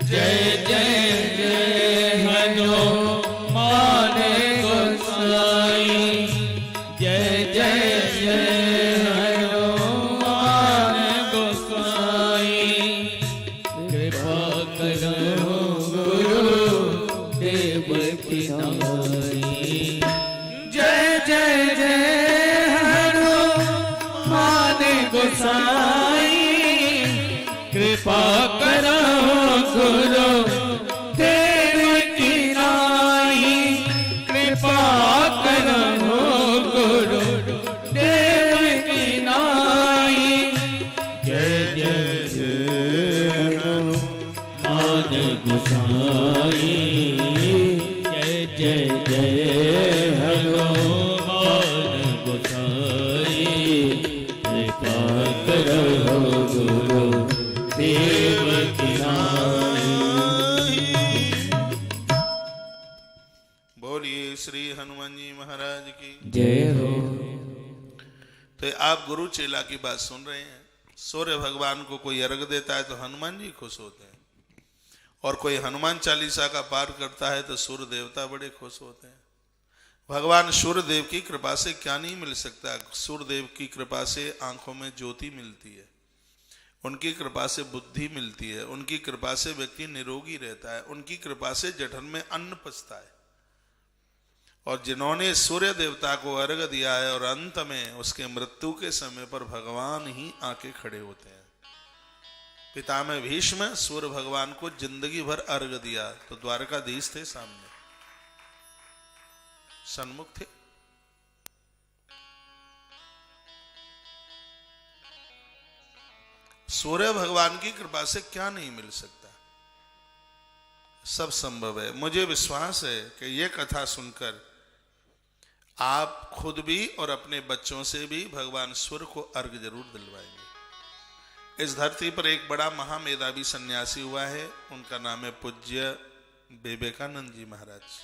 जय जय जय हनु मान गोसाई। जय जय जय हनु मान गोसाई। कृपा करो गुरु देव की नाई। जय जय जय हनु मान गोसाई। कृपा करो गुरु देव की नाई। कृपा करो गुरु देव की नाई। जय जय जय हनु मान गोसाई। जय जय जय हनु
श्री हनुमान जी महाराज की
जय हो।
तो आप गुरु चेला की बात सुन रहे हैं। सूर्य भगवान को कोई अर्घ देता है तो हनुमान जी खुश होते हैं, और कोई हनुमान चालीसा का पाठ करता है तो सूर्य देवता बड़े खुश होते हैं। भगवान सूर्य देव की कृपा से क्या नहीं मिल सकता। सूर्य देव की कृपा से आंखों में ज्योति मिलती है, उनकी कृपा से बुद्धि मिलती है, उनकी कृपा से व्यक्ति निरोगी रहता है, उनकी कृपा से जठर में अन्न पचता है। और जिन्होंने सूर्य देवता को अर्घ दिया है और अंत में उसके मृत्यु के समय पर भगवान ही आके खड़े होते हैं। पितामह भीष्म सूर्य भगवान को जिंदगी भर अर्घ दिया तो द्वारकाधीश थे, सामने सन्मुख थे। सूर्य भगवान की कृपा से क्या नहीं मिल सकता, सब संभव है। मुझे विश्वास है कि यह कथा सुनकर आप खुद भी और अपने बच्चों से भी भगवान सूर्य को अर्घ जरूर दिलवाएंगे। इस धरती पर एक बड़ा महामेधावी सन्यासी हुआ है, उनका नाम है पूज्य विवेकानंद जी महाराज।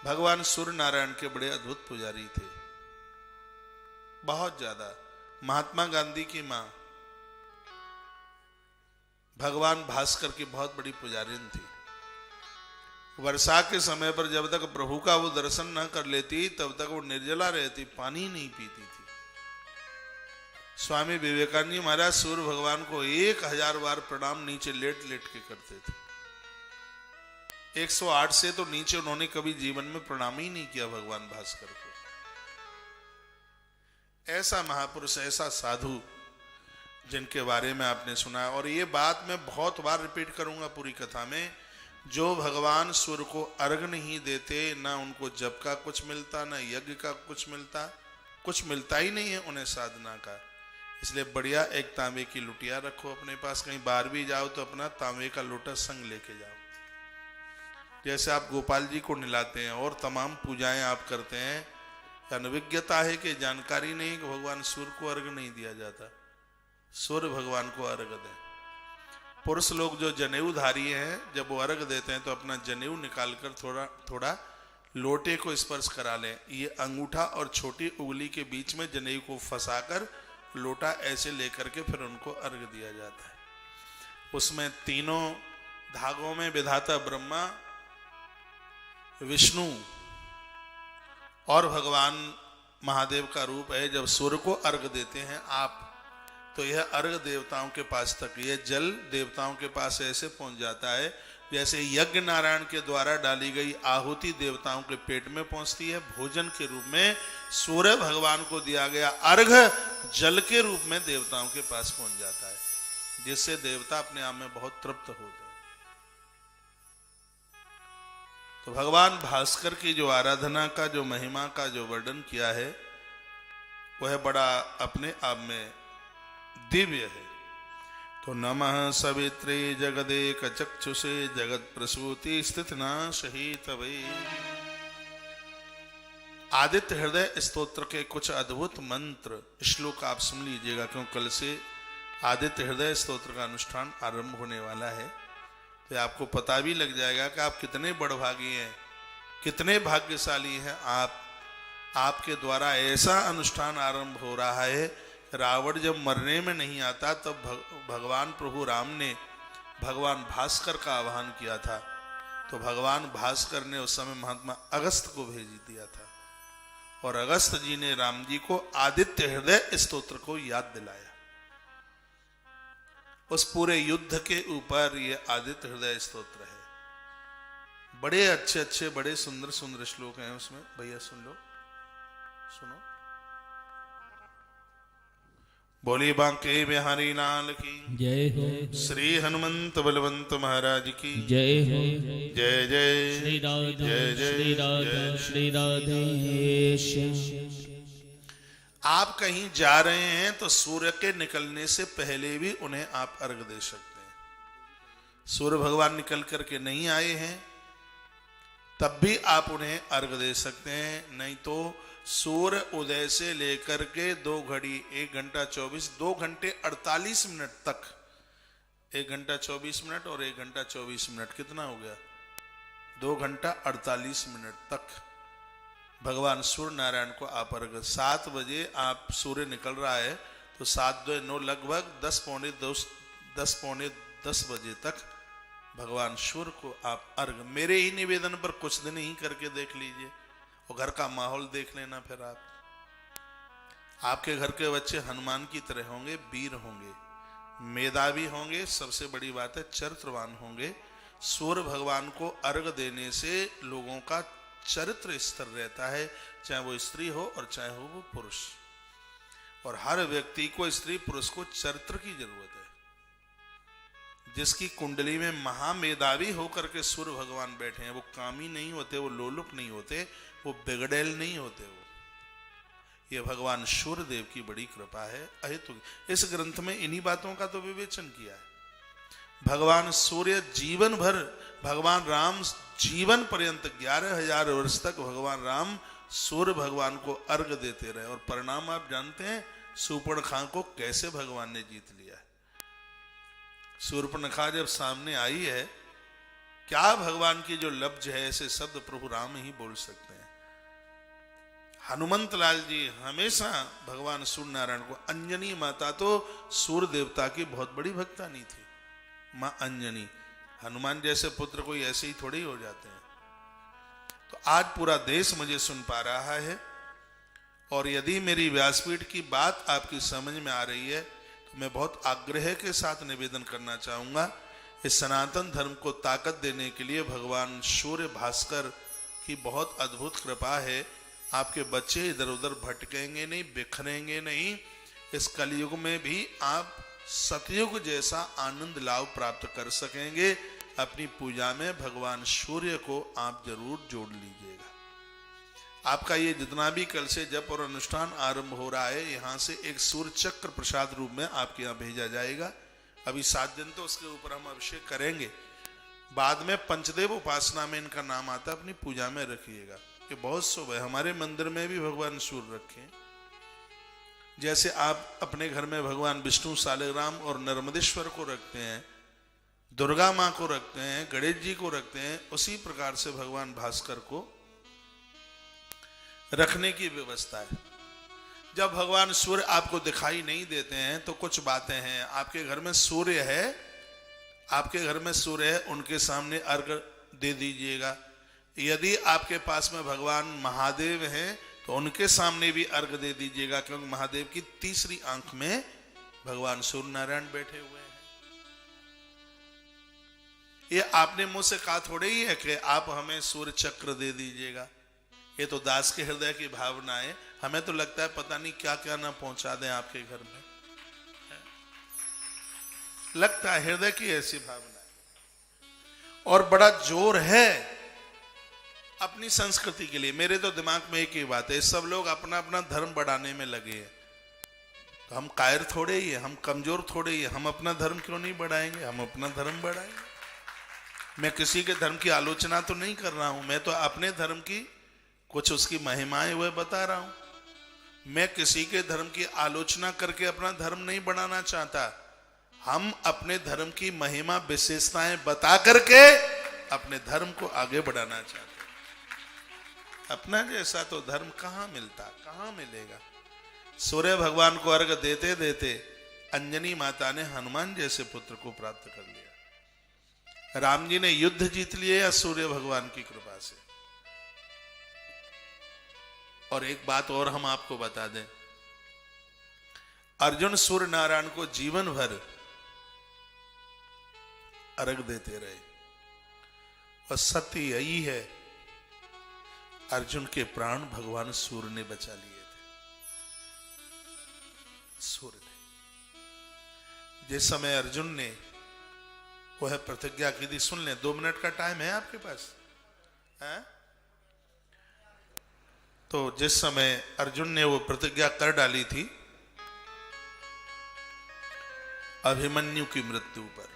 भगवान सूर्य नारायण के बड़े अद्भुत पुजारी थे, बहुत ज्यादा। महात्मा गांधी की मां भगवान भास्कर की बहुत बड़ी पुजारिन थी। वर्षा के समय पर जब तक प्रभु का वो दर्शन न कर लेती तब तक वो निर्जला रहती, पानी नहीं पीती थी। स्वामी विवेकानंद जी महाराज सूर्य भगवान को 1000 बार प्रणाम नीचे लेट लेट के करते थे। 108 से तो नीचे उन्होंने कभी जीवन में प्रणाम ही नहीं किया भगवान भास्कर को। ऐसा महापुरुष, ऐसा साधु जिनके बारे में आपने सुना। और ये बात मैं बहुत बार रिपीट करूंगा पूरी कथा में, जो भगवान सूर्य को अर्घ नहीं देते, ना उनको जप का कुछ मिलता, ना यज्ञ का कुछ मिलता, कुछ मिलता ही नहीं है उन्हें साधना का। इसलिए बढ़िया एक तांबे की लुटिया रखो अपने पास, कहीं बाहर भी जाओ तो अपना तांबे का लोटा संग लेके जाओ। जैसे आप गोपाल जी को निलाते हैं और तमाम पूजाएं आप करते हैं, अनभिज्ञता है कि जानकारी नहीं कि भगवान सूर्य को अर्घ नहीं दिया जाता। सूर्य भगवान को अर्घ दें। पुरुष लोग जो जनेऊधारी हैं, जब वो अर्घ देते हैं तो अपना जनेऊ निकालकर थोड़ा थोड़ा लोटे को स्पर्श करा लें। ये अंगूठा और छोटी उंगली के बीच में जनेऊ को फंसाकर लोटा ऐसे लेकर के फिर उनको अर्घ दिया जाता है। उसमें तीनों धागों में विधाता ब्रह्मा, विष्णु और भगवान महादेव का रूप है। जब सूर्य को अर्घ देते हैं आप, तो यह अर्घ देवताओं के पास तक, यह जल देवताओं के पास ऐसे पहुंच जाता है जैसे यज्ञ नारायण के द्वारा डाली गई आहुति देवताओं के पेट में पहुंचती है। भोजन के रूप में सूर्य भगवान को दिया गया अर्घ जल के रूप में देवताओं के पास पहुंच जाता है, जिससे देवता अपने आप में बहुत तृप्त होते हैं। तो भगवान भास्कर की जो आराधना का, जो महिमा का जो वर्णन किया है, वह बड़ा अपने आप में दिव्य है। तो नमः सवित्रे जगदेक चक्षुषे जगत प्रसूति स्थित नाशहि तवे। आदित्य हृदय स्तोत्र के कुछ अद्भुत मंत्र श्लोक आप सुन लीजिएगा, क्यों कल से आदित्य हृदय स्तोत्र का अनुष्ठान आरंभ होने वाला है। तो आपको पता भी लग जाएगा कि आप कितने बड़भागी हैं, कितने भाग्यशाली हैं आप। आपके द्वारा ऐसा अनुष्ठान आरंभ हो रहा है। रावण जब मरने में नहीं आता तब भगवान प्रभु राम ने भगवान भास्कर का आह्वान किया था। तो भगवान भास्कर ने उस समय महात्मा अगस्त को भेज दिया था, और अगस्त जी ने राम जी को आदित्य हृदय स्तोत्र को याद दिलाया। उस पूरे युद्ध के ऊपर ये आदित्य हृदय स्तोत्र है। बड़े अच्छे अच्छे, बड़े सुंदर सुंदर श्लोक हैं उसमें। भैया सुन लो, सुनो। बोली बांके बिहारी लाल की
जय हो।
श्री हनुमंत बलवंत महाराज की
जय हो।
जय जय
श्री राधा
जय जय
श्री राधा
जय।
श्री राधेश्याम।
आप कहीं जा रहे हैं तो सूर्य के निकलने से पहले भी उन्हें आप अर्घ दे सकते हैं। सूर्य भगवान निकल करके नहीं आए हैं तब भी आप उन्हें अर्घ दे सकते हैं। नहीं तो सूर्य उदय से लेकर के 2 घड़ी 1 घंटा 24, 2 घंटे 48 मिनट तक, 1 घंटा 24 मिनट और 1 घंटा 24 मिनट कितना हो गया? 2 घंटा 48 मिनट तक भगवान सूर्य नारायण को आप अर्घ। 7 बजे आप सूर्य निकल रहा है तो 7 2 9 लगभग 10 पौने 10 बजे तक भगवान सूर्य को आप अर्घ। मेरे ही निवेदन पर कुछ दिन ही करके देख लीजिए और घर का माहौल देख लेना। फिर आपके घर के बच्चे हनुमान की तरह होंगे, वीर होंगे, मेधावी होंगे, सबसे बड़ी बात है चरित्रवान होंगे। सूर्य भगवान को अर्घ देने से लोगों का चरित्र स्थिर रहता है, चाहे वो स्त्री हो और चाहे हो वो पुरुष। और हर व्यक्ति को, स्त्री पुरुष को चरित्र की जरूरत है। जिसकी कुंडली में महामेधावी होकर के सूर्य भगवान बैठे हैं, वो कामी नहीं होते, वो लोलुप नहीं होते, वो बिगड़ैल नहीं होते। वो ये भगवान सूर्य देव की बड़ी कृपा है। अहेतु इस ग्रंथ में इन्हीं बातों का तो विवेचन किया है। भगवान सूर्य जीवन भर, भगवान राम जीवन पर्यंत 11,000 वर्ष तक भगवान राम सूर्य भगवान को अर्घ देते रहे। और परिणाम आप जानते हैं, शूर्पणखा को कैसे भगवान ने जीत लिया है। शूर्पणखा जब सामने आई है, क्या भगवान की जो लब्ज है, ऐसे शब्द प्रभु राम ही बोल सकते हैं। हनुमंत लाल जी हमेशा भगवान सूर्य नारायण को, अंजनी माता तो सूर्य देवता की बहुत बड़ी भक्तानी थी, मां अंजनी। हनुमान जैसे पुत्र कोई ऐसे ही थोड़े ही हो जाते हैं। तो आज पूरा देश मुझे सुन पा रहा है, और यदि मेरी व्यासपीठ की बात आपकी समझ में आ रही है तो मैं बहुत आग्रह के साथ निवेदन करना चाहूंगा। इस सनातन धर्म को ताकत देने के लिए भगवान सूर्य भास्कर की बहुत अद्भुत कृपा है। आपके बच्चे इधर उधर भटकेंगे नहीं, बिखरेंगे नहीं। इस कलयुग में भी आप सतयुग जैसा आनंद लाभ प्राप्त कर सकेंगे। अपनी पूजा में भगवान सूर्य को आप जरूर जोड़ लीजिएगा। आपका ये जितना भी कल से जप और अनुष्ठान आरंभ हो रहा है, यहाँ से एक सूर्य चक्र प्रसाद रूप में आपके यहाँ भेजा जाएगा। अभी 7 दिन तो उसके ऊपर हम अभिषेक करेंगे, बाद में पंचदेव उपासना में इनका नाम आता है, अपनी पूजा में रखिएगा। ये बहुत शुभ है। हमारे मंदिर में भी भगवान सूर्य रखे, जैसे आप अपने घर में भगवान विष्णु, सालिग्राम और नर्मदेश्वर को रखते हैं, दुर्गा माँ को रखते हैं, गणेश जी को रखते हैं, उसी प्रकार से भगवान भास्कर को रखने की व्यवस्था है। जब भगवान सूर्य आपको दिखाई नहीं देते हैं तो कुछ बातें हैं। आपके घर में सूर्य है, आपके घर में सूर्य है, उनके सामने अर्घ दे दीजिएगा। यदि आपके पास में भगवान महादेव हैं तो उनके सामने भी अर्घ दे दीजिएगा, क्योंकि महादेव की तीसरी आंख में भगवान सूर्य नारायण बैठे हुए हैं। ये आपने मुझसे कहा थोड़े ही है कि आप हमें सूर्य चक्र दे दीजिएगा। ये तो दास के हृदय की भावना है। हमें तो लगता है पता नहीं क्या क्या ना पहुंचा दें आपके घर में, लगता है हृदय की ऐसी भावना है। और बड़ा जोर है अपनी संस्कृति के लिए। मेरे तो दिमाग में एक ही बात है, सब लोग अपना अपना धर्म बढ़ाने में लगे हैं। तो हम कायर थोड़े ही है, हम कमजोर थोड़े ही है। हम अपना धर्म क्यों नहीं बढ़ाएंगे? हम अपना धर्म बढ़ाएंगे। मैं किसी के धर्म की आलोचना तो नहीं कर रहा हूं, मैं तो अपने धर्म की कुछ उसकी महिमाएं हुए बता रहा हूं। मैं किसी के धर्म की आलोचना करके अपना धर्म नहीं बढ़ाना चाहता। हम अपने धर्म की महिमा विशेषताएं बता करके अपने धर्म को आगे बढ़ाना चाहते हैं। अपना जैसा तो धर्म कहां मिलता, कहां मिलेगा। सूर्य भगवान को अर्घ देते देते अंजनी माता ने हनुमान जैसे पुत्र को प्राप्त कर लिया। राम जी ने युद्ध जीत लिए या सूर्य भगवान की कृपा से। और एक बात और हम आपको बता दें, अर्जुन सूर्य नारायण को जीवन भर अर्घ देते रहे, और सत्य यही है, अर्जुन के प्राण भगवान सूर्य ने बचा लिए थे। सूर्य ने जिस समय अर्जुन ने वह प्रतिज्ञा की थी, सुन लें, 2 मिनट का टाइम है आपके पास है? तो जिस समय अर्जुन ने वो प्रतिज्ञा कर डाली थी अभिमन्यु की मृत्यु पर,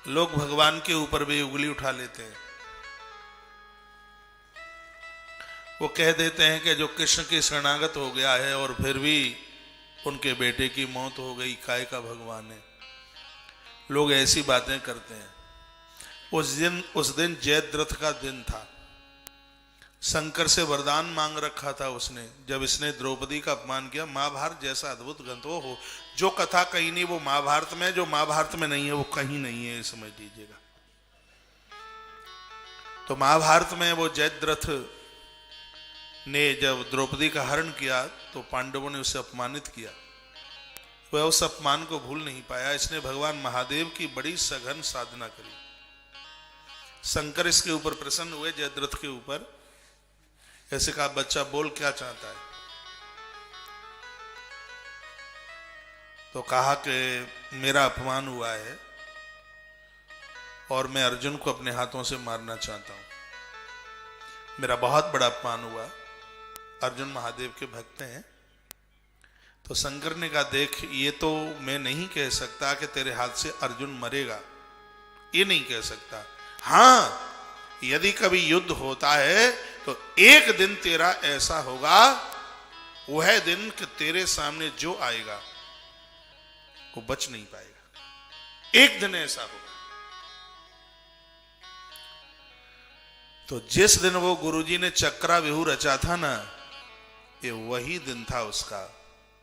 लोग भगवान के ऊपर भी उंगली उठा लेते हैं। वो कह देते हैं कि जो कृष्ण की शरणागत हो गया है और फिर भी उनके बेटे की मौत हो गई, काय का भगवान है। लोग ऐसी बातें करते हैं। उस दिन जयद्रथ का दिन था। शंकर से वरदान मांग रखा था उसने। जब इसने द्रौपदी का अपमान किया, महाभारत जैसा अद्भुत ग्रंथ हो, जो कथा कहीं नहीं वो महाभारत में, जो महाभारत में नहीं है वो कहीं नहीं है, ये समझ लीजिएगा। तो महाभारत में वो जयद्रथ ने जब द्रौपदी का हरण किया तो पांडवों ने उसे अपमानित किया। वह उस अपमान को भूल नहीं पाया। इसने भगवान महादेव की बड़ी सघन साधना करी। शंकर इसके ऊपर प्रसन्न हुए, जयद्रथ के ऊपर। ऐसे कहा, बच्चा बोल क्या चाहता है? तो कहा कि मेरा अपमान हुआ है और मैं अर्जुन को अपने हाथों से मारना चाहता हूं। मेरा बहुत बड़ा अपमान हुआ। अर्जुन महादेव के भक्त हैं। तो शंकर ने कहा, देख, ये तो मैं नहीं कह सकता कि तेरे हाथ से अर्जुन मरेगा, ये नहीं कह सकता। हाँ, यदि कभी युद्ध होता है तो एक दिन तेरा ऐसा होगा, वह दिन कि तेरे सामने जो आएगा वो बच नहीं पाएगा। एक दिन ऐसा होगा। तो जिस दिन वो गुरुजी ने चक्रव्यूह रचा था ना, ये वही दिन था उसका,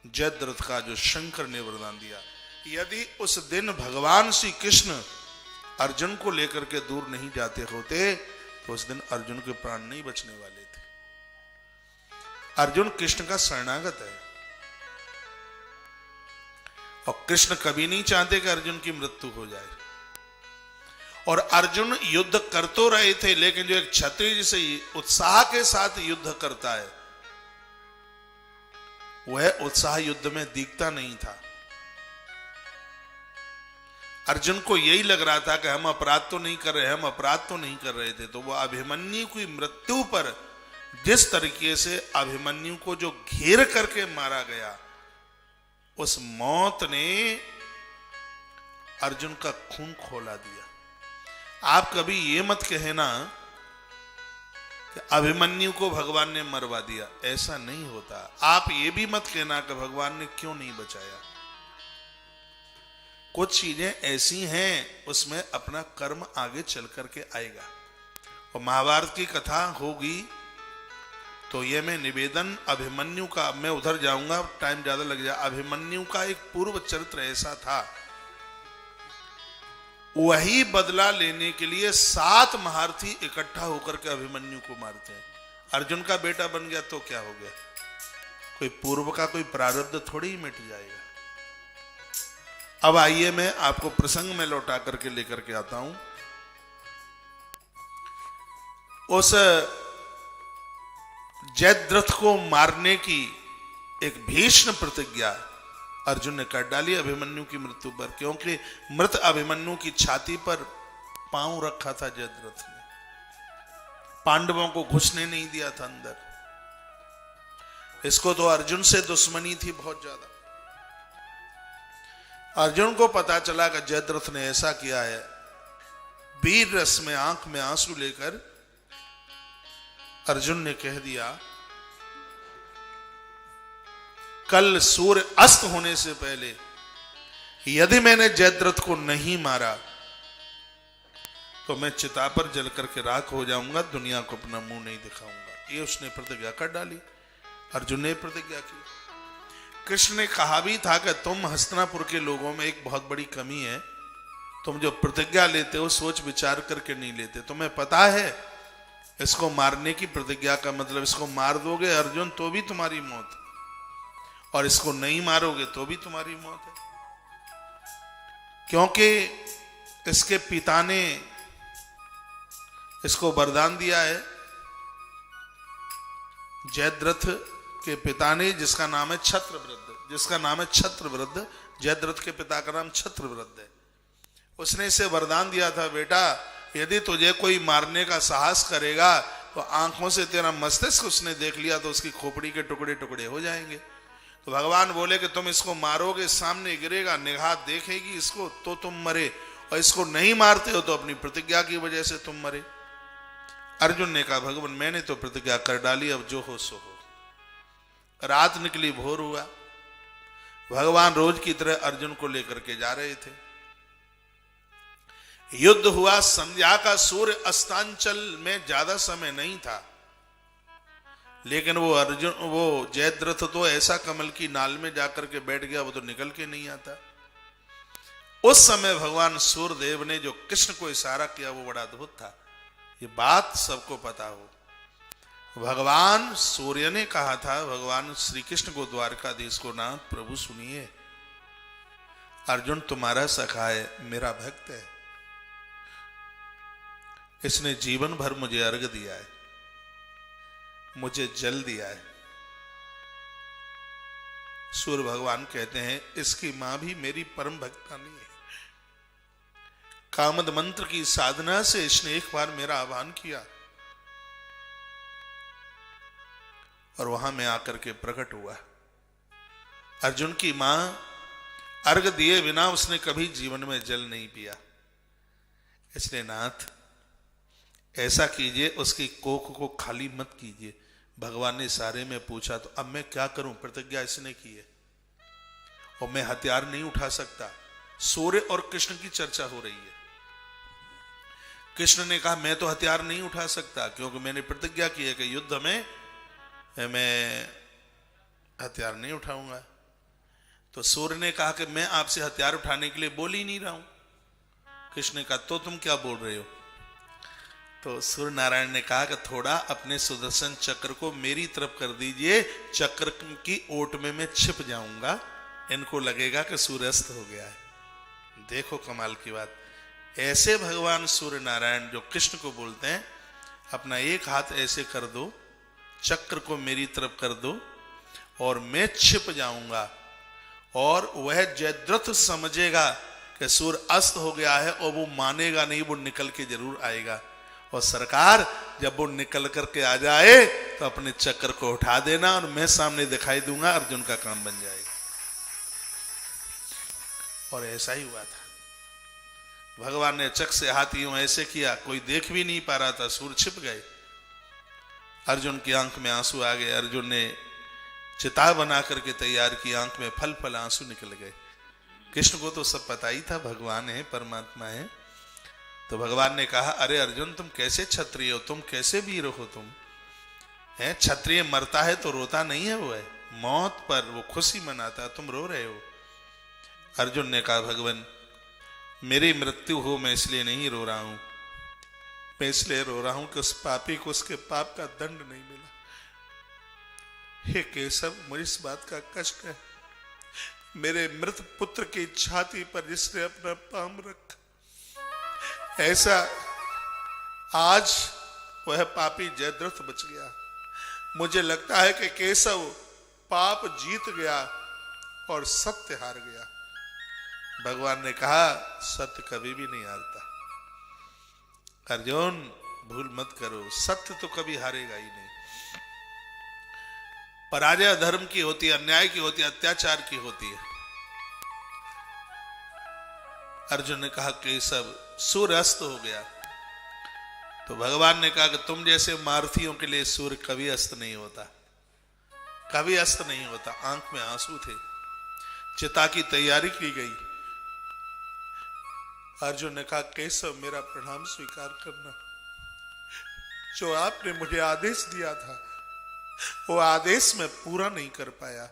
जयद्रथ का, जो शंकर ने वरदान दिया। यदि उस दिन भगवान श्री कृष्ण अर्जुन को लेकर के दूर नहीं जाते होते तो उस दिन अर्जुन के प्राण नहीं बचने वाले थे। अर्जुन कृष्ण का शरणागत है और कृष्ण कभी नहीं चाहते कि अर्जुन की मृत्यु हो जाए। और अर्जुन युद्ध कर तो रहे थे, लेकिन जो एक क्षत्रिय जिसे उत्साह के साथ युद्ध करता है, वह उत्साह युद्ध में दिखता नहीं था। अर्जुन को यही लग रहा था कि हम अपराध तो नहीं कर रहे, हम अपराध तो नहीं कर रहे थे। तो वह अभिमन्यु की मृत्यु पर जिस तरीके से अभिमन्यु को जो घेर करके मारा गया, उस मौत ने अर्जुन का खून खौला दिया। आप कभी ये मत कहना कि अभिमन्यु को भगवान ने मरवा दिया, ऐसा नहीं होता। आप ये भी मत कहना कि भगवान ने क्यों नहीं बचाया। कुछ चीजें ऐसी हैं, उसमें अपना कर्म आगे चल करके आएगा। और महाभारत की कथा होगी तो ये मैं निवेदन अभिमन्यु का, मैं उधर जाऊंगा, टाइम ज्यादा लग जाए। अभिमन्यु का एक पूर्व चरित्र ऐसा था, वही बदला लेने के लिए 7 महारथी इकट्ठा होकर के अभिमन्यु को मारते हैं। अर्जुन का बेटा बन गया तो क्या हो गया? कोई पूर्व का कोई प्रारब्ध थोड़ी ही मिट जाएगा। अब आइए मैं आपको प्रसंग में लौटा करके लेकर के आता हूं। उस जयद्रथ को मारने की एक भीषण प्रतिज्ञा अर्जुन ने कर डाली अभिमन्यु की मृत्यु पर, क्योंकि मृत अभिमन्यु की छाती पर पांव रखा था जयद्रथ ने। पांडवों को घुसने नहीं दिया था अंदर। इसको तो अर्जुन से दुश्मनी थी बहुत ज्यादा। अर्जुन को पता चला कि जयद्रथ ने ऐसा किया है। वीर रस में आंख में आंसू लेकर अर्जुन ने कह दिया, कल सूर्य अस्त होने से पहले यदि मैंने जयद्रथ को नहीं मारा तो मैं चिता पर जल करके राख हो जाऊंगा, दुनिया को अपना मुंह नहीं दिखाऊंगा। ये उसने प्रतिज्ञा कर डाली। अर्जुन ने प्रतिज्ञा की। कृष्ण ने कहा भी था कि तुम हस्तिनापुर के लोगों में एक बहुत बड़ी कमी है, तुम जो प्रतिज्ञा लेते हो सोच विचार करके नहीं लेते। तुम्हें पता है इसको मारने की प्रतिज्ञा का मतलब, इसको मार दोगे अर्जुन तो भी तुम्हारी मौत, और इसको नहीं मारोगे तो भी तुम्हारी मौत है। क्योंकि इसके पिता ने इसको वरदान दिया है। जयद्रथ के पिता ने, जिसका नाम है छत्रवृद्ध, जयद्रथ के पिता का नाम छत्रवृद्ध है। उसने इसे वरदान दिया था, बेटा यदि तुझे कोई मारने का साहस करेगा तो आंखों से तेरा मस्तिष्क उसने देख लिया तो उसकी खोपड़ी के टुकड़े टुकड़े हो जाएंगे। तो भगवान बोले कि तुम इसको मारोगे, सामने गिरेगा, निगाह देखेगी इसको तो तुम मरे, और इसको नहीं मारते हो तो अपनी प्रतिज्ञा की वजह से तुम मरे। अर्जुन ने कहा, भगवान मैंने तो प्रतिज्ञा कर डाली, अब जो हो सो हो। रात निकली, भोर हुआ। भगवान रोज की तरह अर्जुन को लेकर के जा रहे थे। युद्ध हुआ, संध्या का सूर्य अस्तांचल में ज्यादा समय नहीं था, लेकिन वो जयद्रथ तो ऐसा कमल की नाल में जाकर के बैठ गया, वो तो निकल के नहीं आता। उस समय भगवान सूर्यदेव ने जो कृष्ण को इशारा किया वो बड़ा अद्भुत था। ये बात सबको पता हो, भगवान सूर्य ने कहा था भगवान श्री कृष्ण को, द्वारकाधीश को, नाथ प्रभु सुनिए, अर्जुन तुम्हारा सखा है, मेरा भक्त है, इसने जीवन भर मुझे अर्घ दिया है, मुझे जल दिया है। सूर्य भगवान कहते हैं इसकी मां भी मेरी परम भक्तानी है, कामद मंत्र की साधना से इसने एक बार मेरा आह्वान किया और वहां में आकर के प्रकट हुआ। अर्जुन की मां अर्घ दिए बिना उसने कभी जीवन में जल नहीं पिया, इसलिए नाथ ऐसा कीजिए, उसकी कोख को खाली मत कीजिए। भगवान ने सारे में पूछा तो अब मैं क्या करूं, प्रतिज्ञा इसने की है और मैं हथियार नहीं उठा सकता। सूर्य और कृष्ण की चर्चा हो रही है। कृष्ण ने कहा मैं तो हथियार नहीं उठा सकता क्योंकि मैंने प्रतिज्ञा की है कि युद्ध में मैं हथियार नहीं उठाऊंगा। तो सूर्य ने कहा कि मैं आपसे हथियार उठाने के लिए बोल ही नहीं रहा हूं। कृष्ण ने कहा तो तुम क्या बोल रहे हो? तो सूर्य नारायण ने कहा कि थोड़ा अपने सुदर्शन चक्र को मेरी तरफ कर दीजिए, चक्र की ओट में मैं छिप जाऊंगा, इनको लगेगा कि सूर्यास्त हो गया है। देखो कमाल की बात, ऐसे भगवान सूर्य नारायण जो कृष्ण को बोलते हैं, अपना एक हाथ ऐसे कर दो, चक्र को मेरी तरफ कर दो और मैं छिप जाऊंगा और वह जयद्रथ समझेगा कि सूर्य अस्त हो गया है और वो मानेगा नहीं, वो निकल के जरूर आएगा। और सरकार जब वो निकल करके आ जाए तो अपने चक्र को उठा देना और मैं सामने दिखाई दूंगा, अर्जुन का काम बन जाएगा। और ऐसा ही हुआ था। भगवान ने चक्र से हाथ यूं ऐसे किया, कोई देख भी नहीं पा रहा था, सूर्य छिप गए। अर्जुन की आंख में आंसू आ गए। अर्जुन ने चिता बना करके तैयार की, आंख में फल फल आंसू निकल गए। कृष्ण को तो सब पता ही था भगवान है, परमात्मा है। तो भगवान ने कहा अरे अर्जुन तुम कैसे क्षत्रिय हो, तुम कैसे वीर हो, तुम है क्षत्रिय मरता है तो रोता नहीं है, वो है मौत पर वो खुशी मनाता, तुम रो रहे हो। अर्जुन ने कहा भगवान मेरी मृत्यु हो मैं इसलिए नहीं रो रहा हूं, मैं इसलिए रो रहा हूं कि उस पापी को उसके पाप का दंड नहीं मिला। हे केशव मुझे इस बात का कष्ट है, मेरे मृत पुत्र की छाती पर जिसने अपना पाम रखा, ऐसा आज वह पापी जयद्रथ बच गया। मुझे लगता है कि केशव पाप जीत गया और सत्य हार गया। भगवान ने कहा सत्य कभी भी नहीं हारता अर्जुन, भूल मत करो, सत्य तो कभी हारेगा ही नहीं। पराजय अधर्म की होती है, अन्याय की होती है, अत्याचार की होती है। अर्जुन ने कहा केशव सूर्य अस्त हो गया। तो भगवान ने कहा कि तुम जैसे मारुतियों के लिए सूर्य कभी अस्त नहीं होता, कभी अस्त नहीं होता। आंख में आंसू थे, चिता की तैयारी की गई। अर्जुन ने कहा केशव मेरा प्रणाम स्वीकार करना, जो आपने मुझे आदेश दिया था वो आदेश मैं पूरा नहीं कर पाया।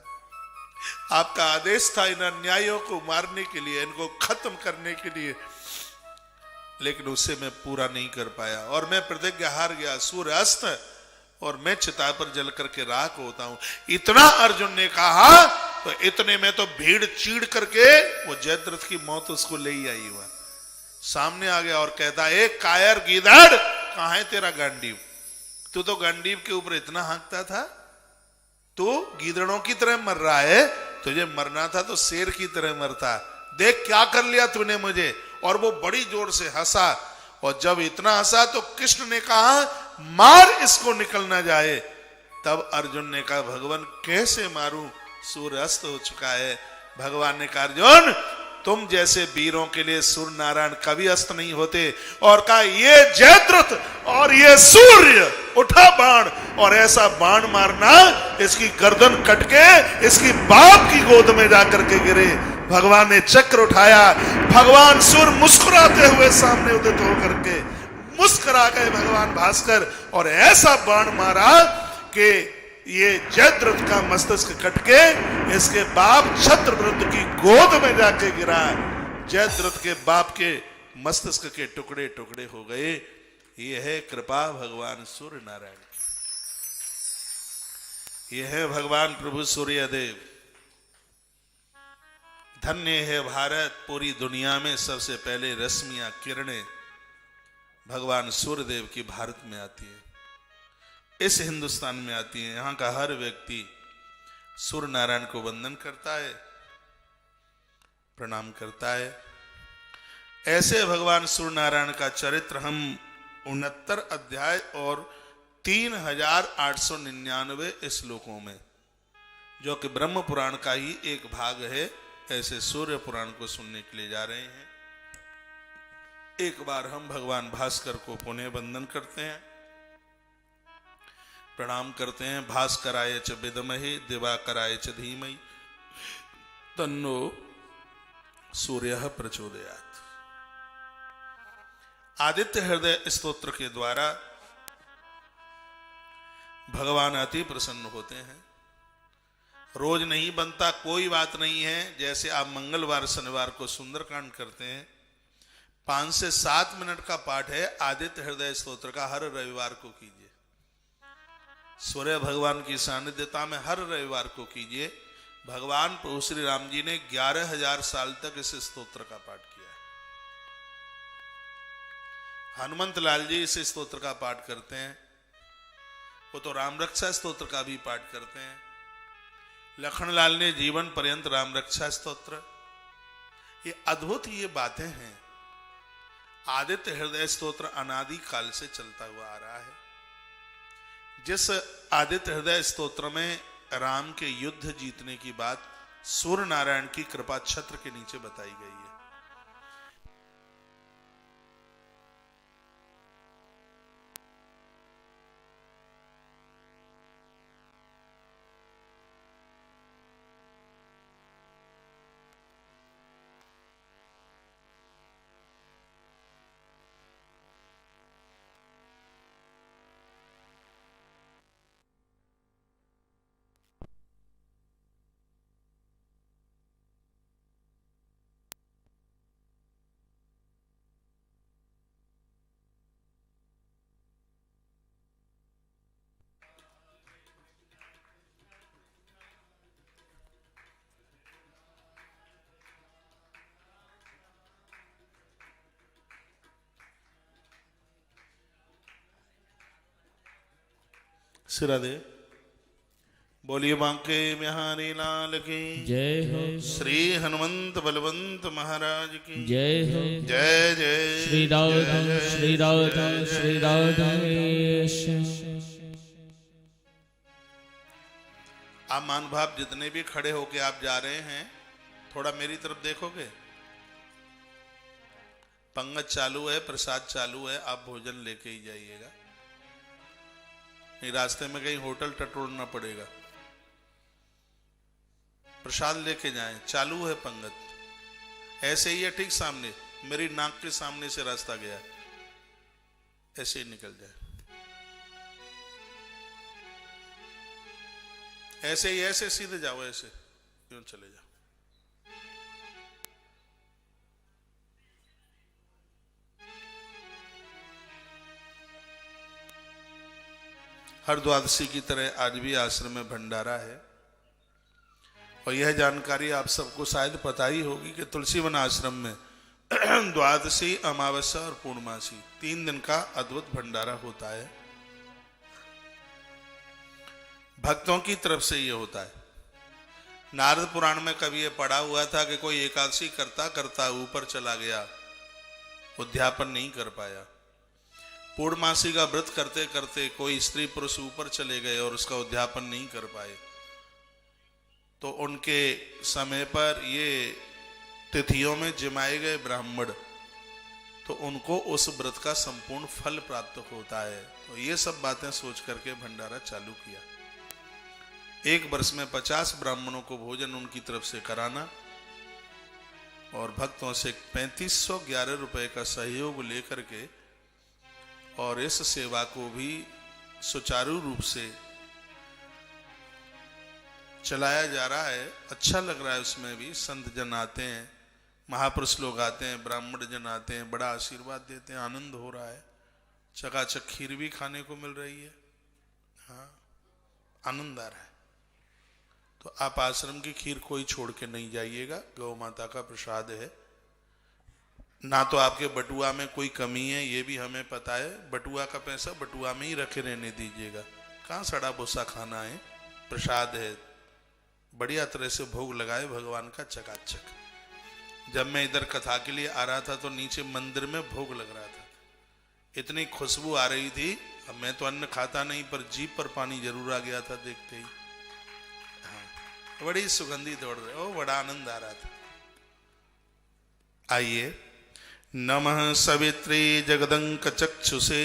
आपका आदेश था इन अन्यायियों को मारने के लिए, इनको खत्म करने के लिए, लेकिन उसे मैं पूरा नहीं कर पाया और मैं प्रतिज्ञा हार गया। सूर्य अस्त और मैं चिता पर जल करके राख होता हूं। इतना अर्जुन ने कहा तो इतने में तो भीड़ चीड़ करके वो जयद्रथ की मौत उसको ले ही आई हुआ सामने आ गया और कहता है कायर गीदड़ कहां है तेरा गांडीव? तू तो गांडीव के ऊपर इतना हाँकता था, तू गीदड़ों की तरह मर रहा है, तुझे मरना था तो शेर की तरह मरता। देख क्या कर लिया तूने मुझे। और वो बड़ी जोर से हंसा और जब इतना हंसा तो कृष्ण ने कहा मार इसको निकल ना जाए। तब अर्जुन ने कहा भगवान कैसे मारूं, सूर्य अस्त हो चुका है। भगवान ने कहा अर्जुन तुम जैसे वीरों के लिए सूर्य नारायण कभी अस्त नहीं होते। और कहा ये जयद्रथ और ये सूर्य उठा बाण और ऐसा बाण मारना इसकी गर्दन कट के इसकी बाप की गोद में जाकर के गिरे। भगवान ने चक्र उठाया, भगवान सूर्य मुस्कुराते हुए सामने उदित होकर के मुस्कुरा गए भगवान भास्कर, और ऐसा बाण मारा कि ये जयद्रथ का मस्तक कट के इसके बाप छत्रव्रत की गोद में जाके गिरा। जयद्रथ के बाप के मस्तक के टुकड़े टुकड़े हो गए। ये है कृपा भगवान सूर्य नारायण की। ये है भगवान प्रभु सूर्यदेव। धन्य है भारत, पूरी दुनिया में सबसे पहले रश्मियां किरणें भगवान सूर्यदेव की भारत में आती है, इस हिंदुस्तान में आती है। यहां का हर व्यक्ति सूर्य नारायण को वंदन करता है, प्रणाम करता है। ऐसे भगवान सूर्य नारायण का चरित्र हम 69 अध्याय और 3899 श्लोकों में, जो कि ब्रह्म पुराण का ही एक भाग है, ऐसे सूर्य पुराण को सुनने के लिए जा रहे हैं। एक बार हम भगवान भास्कर को पुनः वंदन करते हैं, प्रणाम करते हैं। भास्कराय च विद्महे दिवाकराय च धीमहि तन्नो सूर्यः प्रचोदयात्। आदित्य हृदय स्तोत्र के द्वारा भगवान अति प्रसन्न होते हैं। रोज नहीं बनता, कोई बात नहीं है। जैसे आप मंगलवार शनिवार को सुंदरकांड करते हैं, 5 से 7 मिनट का पाठ है आदित्य हृदय स्तोत्र का, हर रविवार को कीजिए। सूर्य भगवान की सानिध्यता में हर रविवार को कीजिए। भगवान प्रभु श्री राम जी ने 11,000 साल तक इस स्तोत्र का पाठ किया है। हनुमंत लाल जी इस स्तोत्र का पाठ करते हैं, वो तो राम रक्षा स्तोत्र का भी पाठ करते हैं। लखनलाल ने जीवन पर्यंत राम रक्षा स्तोत्र। ये अद्भुत ये बातें हैं। आदित्य हृदय स्तोत्र अनादि काल से चलता हुआ आ रहा है। जिस आदित्य हृदय स्तोत्र में राम के युद्ध जीतने की बात सूर्य नारायण की कृपा छत्र के नीचे बताई गई है। सिरादे बोलिए बांके बिहारी लाल की
जय हो।
श्री हनुमंत बलवंत महाराज की
जय हो।
जय जय
श्री राधा श्री राधा श्री राधेश।
आप मान भाव जितने भी खड़े होके आप जा रहे हैं, थोड़ा मेरी तरफ देखोगे। पंगत चालू है, प्रसाद चालू है, आप भोजन लेके ही जाइएगा, नहीं रास्ते में कहीं होटल टटोलना पड़ेगा। प्रसाद लेके जाएं, चालू है पंगत। ऐसे ही है, ठीक सामने मेरी नाक के सामने से रास्ता गया, ऐसे ही निकल जाए। ऐसे ही, ऐसे सीधे जाओ, ऐसे क्यों चले जाओ। हर द्वादशी की तरह आज भी आश्रम में भंडारा है, और यह जानकारी आप सबको शायद पता ही होगी कि तुलसीवन आश्रम में द्वादशी, अमावस्या और पूर्णमासी 3 दिन का अद्भुत भंडारा होता है। भक्तों की तरफ से यह होता है। नारद पुराण में कभी यह पढ़ा हुआ था कि कोई एकादशी करता करता ऊपर चला गया, उद्यापन नहीं कर पाया। पूर्णमासी का व्रत करते करते कोई स्त्री पुरुष ऊपर चले गए और उसका उद्यापन नहीं कर पाए, तो उनके समय पर ये तिथियों में जिमाए गए ब्राह्मण, तो उनको उस व्रत का संपूर्ण फल प्राप्त होता है। तो ये सब बातें सोच करके भंडारा चालू किया। 1 वर्ष में 50 ब्राह्मणों को भोजन उनकी तरफ से कराना, और भक्तों से 3511 रुपए का सहयोग लेकर के और इस सेवा को भी सुचारू रूप से चलाया जा रहा है। अच्छा लग रहा है। उसमें भी संत जन आते हैं, महापुरुष लोग आते हैं, ब्राह्मण जन आते हैं, बड़ा आशीर्वाद देते हैं, आनंद हो रहा है। चकाचक खीर भी खाने को मिल रही है। हाँ, आनंद आ रहा है। तो आप आश्रम की खीर कोई छोड़ के नहीं जाइएगा, गौ माता का प्रसाद है। ना तो आपके बटुआ में कोई कमी है, ये भी हमें पता है। बटुआ का पैसा बटुआ में ही रखे रहने दीजिएगा। कहाँ सड़ा भूसा खाना है, प्रसाद है। बढ़िया तरह से भोग लगाए भगवान का चकाचक। जब मैं इधर कथा के लिए आ रहा था तो नीचे मंदिर में भोग लग रहा था, इतनी खुशबू आ रही थी। अब मैं तो अन्न खाता नहीं, पर जीभ पर पानी जरूर आ गया था देखते ही। हाँ, बड़ी सुगंधी दौड़ रही, ओ बड़ा आनंद आ रहा था। आइए, नमः सवित्रे जगदंक चक्षुषे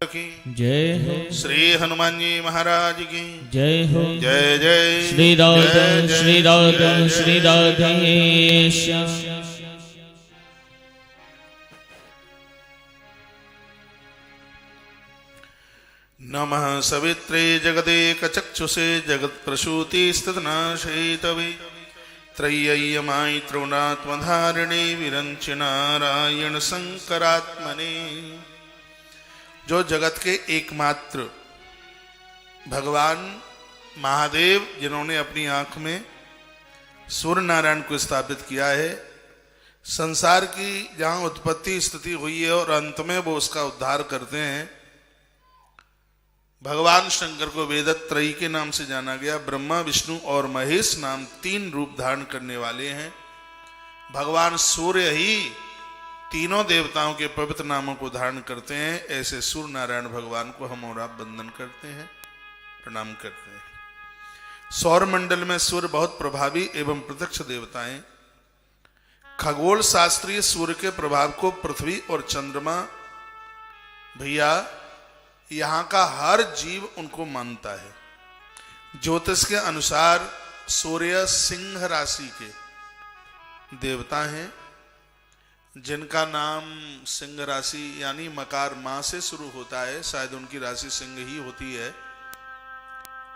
की
जय हो,
श्री हनुमान जी महाराज की
जय हो,
जय जय
श्री राधा
जय जय
श्री राधा
जय
श्री
जय
राधेश।
नमः सवित्रे जगदेक चक्षुषे जगत्प्रसूति स्थितनाशयितवे त्रय्यमायि त्रिगुणात्मधारिणे विरंचि नारायण शंकरात्मने। जो जगत के एकमात्र भगवान महादेव, जिन्होंने अपनी आंख में सूर्य नारायण को स्थापित किया है। संसार की जहां उत्पत्ति स्थिति हुई है और अंत में वो उसका उद्धार करते हैं। भगवान शंकर को वेदत्रयी के नाम से जाना गया। ब्रह्मा विष्णु और महेश नाम 3 रूप धारण करने वाले हैं। भगवान सूर्य ही तीनों देवताओं के पवित्र नामों को धारण करते हैं। ऐसे सूर्य नारायण भगवान को हम और आप वंदन करते हैं, प्रणाम करते हैं। सौर मंडल में सूर्य बहुत प्रभावी एवं प्रत्यक्ष देवता हैं। खगोल शास्त्रीय सूर्य के प्रभाव को पृथ्वी और चंद्रमा, भैया यहां का हर जीव उनको मानता है। ज्योतिष के अनुसार सूर्य सिंह राशि के देवता हैं, जिनका नाम सिंह राशि यानी मकार मां से शुरू होता है। शायद उनकी राशि सिंह ही होती है।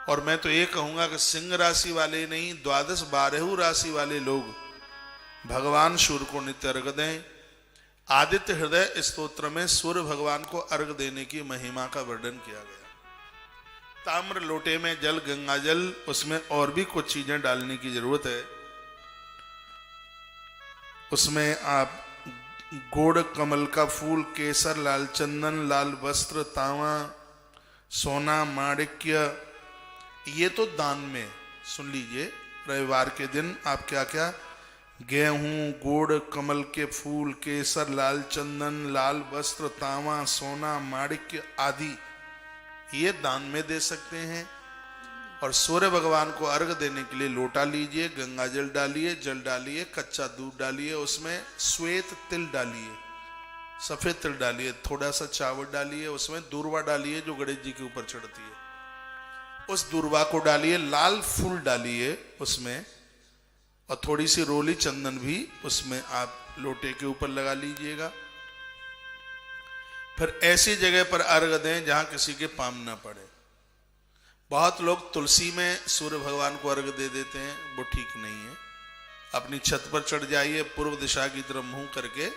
और मैं तो ये कहूंगा कि सिंह राशि वाले नहीं, 12 राशि वाले लोग भगवान सूर्य को नित्य अर्घ दें। आदित्य हृदय स्तोत्र में सूर्य भगवान को अर्घ देने की महिमा का वर्णन किया गया। ताम्र लोटे में जल, गंगा जल, उसमें और भी कुछ चीजें डालने की जरूरत है। उसमें आप गोड़ कमल का फूल, केसर, लाल चंदन, लाल वस्त्र, तांवा, सोना, माणिक्य, ये तो दान में। सुन लीजिए, रविवार के दिन आप क्या क्या, गेहूं, गोड़ कमल के फूल, केसर, लाल चंदन, लाल वस्त्र, तांवा, सोना, माणिक्य आदि ये दान में दे सकते हैं। और सूर्य भगवान को अर्घ देने के लिए लोटा लीजिए, गंगा जल डालिए, जल डालिए, कच्चा दूध डालिए, उसमें श्वेत तिल डालिए, सफेद तिल डालिए, थोड़ा सा चावल डालिए, उसमें दूर्वा डालिए जो गणेश जी के ऊपर चढ़ती है, उस दूर्वा को डालिए, लाल फूल डालिए उसमें, और थोड़ी सी रोली चंदन भी उसमें आप लोटे के ऊपर लगा लीजिएगा। फिर ऐसी जगह पर अर्घ दें जहां किसी के पाम ना पड़े। बहुत लोग तुलसी में सूर्य भगवान को अर्घ दे देते हैं, वो ठीक नहीं है। अपनी छत पर चढ़ जाइए, पूर्व दिशा की तरफ मुंह करके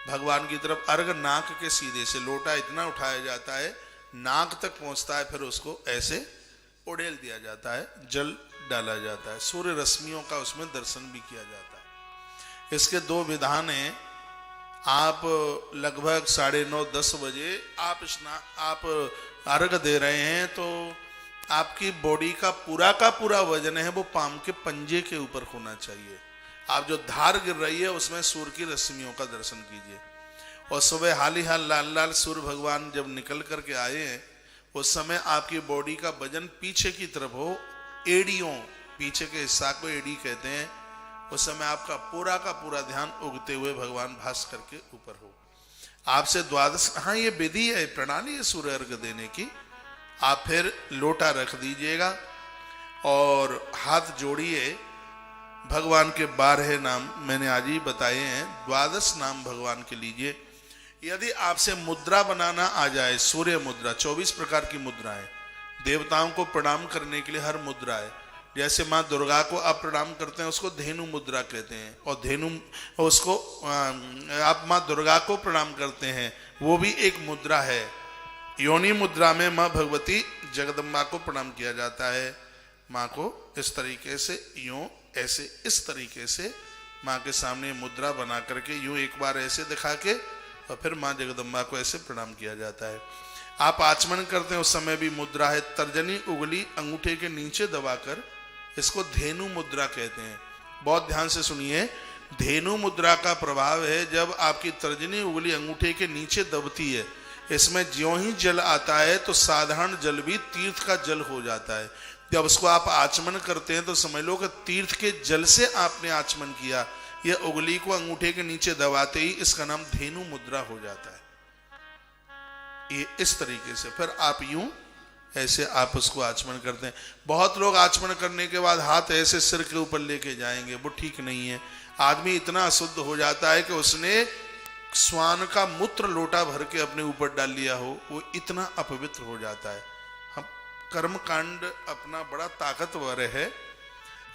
भगवान की तरफ अर्घ नाक के सीधे से, लोटा इतना उठाया जाता है नाक तक पहुंचता है, फिर उसको ऐसे उड़ेल दिया जाता है, जल डाला जाता है, सूर्य रश्मियों का उसमें दर्शन भी किया जाता है। इसके 2 विधान हैं। आप लगभग 9:30-10 बजे आप अर्घ दे रहे हैं तो आपकी बॉडी का पूरा वजन है वो पाम के पंजे के ऊपर होना चाहिए। आप जो धार गिर रही है उसमें सूर्य की रश्मियों का दर्शन कीजिए। और सुबह हाल ही हाल लाल लाल सूर्य भगवान जब निकल करके आए हैं, उस समय आपकी बॉडी का वजन पीछे की तरफ हो, एड़ियों, पीछे के हिस्सा को एड़ी कहते हैं, उस समय आपका पूरा का पूरा ध्यान उगते हुए भगवान भास्कर के ऊपर हो। आपसे द्वादश, हाँ ये विधि है, प्रणाली है सूर्य अर्घ देने की। आप फिर लोटा रख दीजिएगा और हाथ जोड़िए। भगवान के 12 नाम मैंने आज ही बताए हैं, 12 नाम भगवान के लीजिए। यदि आपसे मुद्रा बनाना आ जाए, सूर्य मुद्रा, 24 प्रकार की मुद्रा है, देवताओं को प्रणाम करने के लिए हर मुद्रा है। जैसे माँ दुर्गा को आप प्रणाम करते हैं, उसको धेनु मुद्रा कहते हैं, और धेनु उसको आप माँ दुर्गा को प्रणाम करते हैं, वो भी एक मुद्रा है। योनि मुद्रा में माँ भगवती जगदम्बा को प्रणाम किया जाता है। माँ को इस तरीके से, यूं ऐसे, इस तरीके से माँ के सामने मुद्रा बना करके यूं एक बार ऐसे दिखा के, और फिर माँ जगदम्बा को ऐसे प्रणाम किया जाता है। आप आचमन करते हैं, उस समय भी मुद्रा है। तर्जनी उंगली अंगूठे के नीचे दबाकर, इसको धेनु मुद्रा कहते हैं। बहुत ध्यान से सुनिए, धेनु मुद्रा का प्रभाव है जब आपकी तर्जनी उंगली अंगूठे के नीचे दबती है, इसमें ज्यों ही जल आता है तो साधारण जल भी तीर्थ का जल हो जाता है। जब उसको आप आचमन करते हैं तो समझ लो कि तीर्थ के जल से आपने आचमन किया। यह उंगली को अंगूठे के नीचे दबाते ही इसका नाम धेनु मुद्रा हो जाता है। ये इस तरीके से फिर आप यूं ऐसे आप उसको आचमन करते हैं। बहुत लोग आचमन करने के बाद हाथ ऐसे सिर के ऊपर लेके जाएंगे, वो ठीक नहीं है। आदमी इतना अशुद्ध हो जाता है कि उसने स्वान का मूत्र लोटा भर के अपने ऊपर डाल लिया हो, वो इतना अपवित्र हो जाता है। हम कर्म कांड अपना बड़ा ताकतवर है,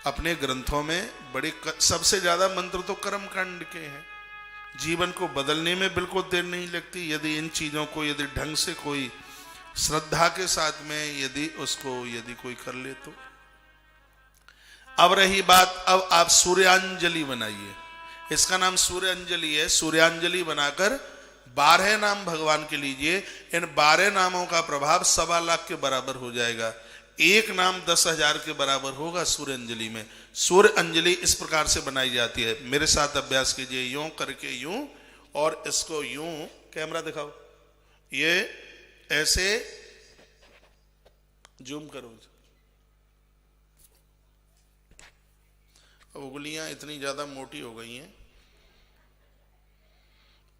अपने ग्रंथों में बड़े सबसे ज्यादा मंत्र तो कर्म कांड के हैं। जीवन को बदलने में बिल्कुल देर नहीं लगती यदि इन चीजों को, यदि ढंग से कोई श्रद्धा के साथ में यदि कोई कर ले तो। अब रही बात, अब आप सूर्यांजलि बनाइए। इसका नाम सूर्यांजलि है। सूर्यांजलि बनाकर 12 नाम भगवान के लीजिए। इन 12 नामों का प्रभाव 1.25 लाख के बराबर हो जाएगा। एक नाम 10,000 के बराबर होगा सूर्यांजलि में। सूर्य अंजलि इस प्रकार से बनाई जाती है। मेरे साथ अभ्यास कीजिए, यूं करके यूं, और इसको यूं, कैमरा दिखाओ, ये ऐसे जूम करो। उंगलियां इतनी ज्यादा मोटी हो गई हैं।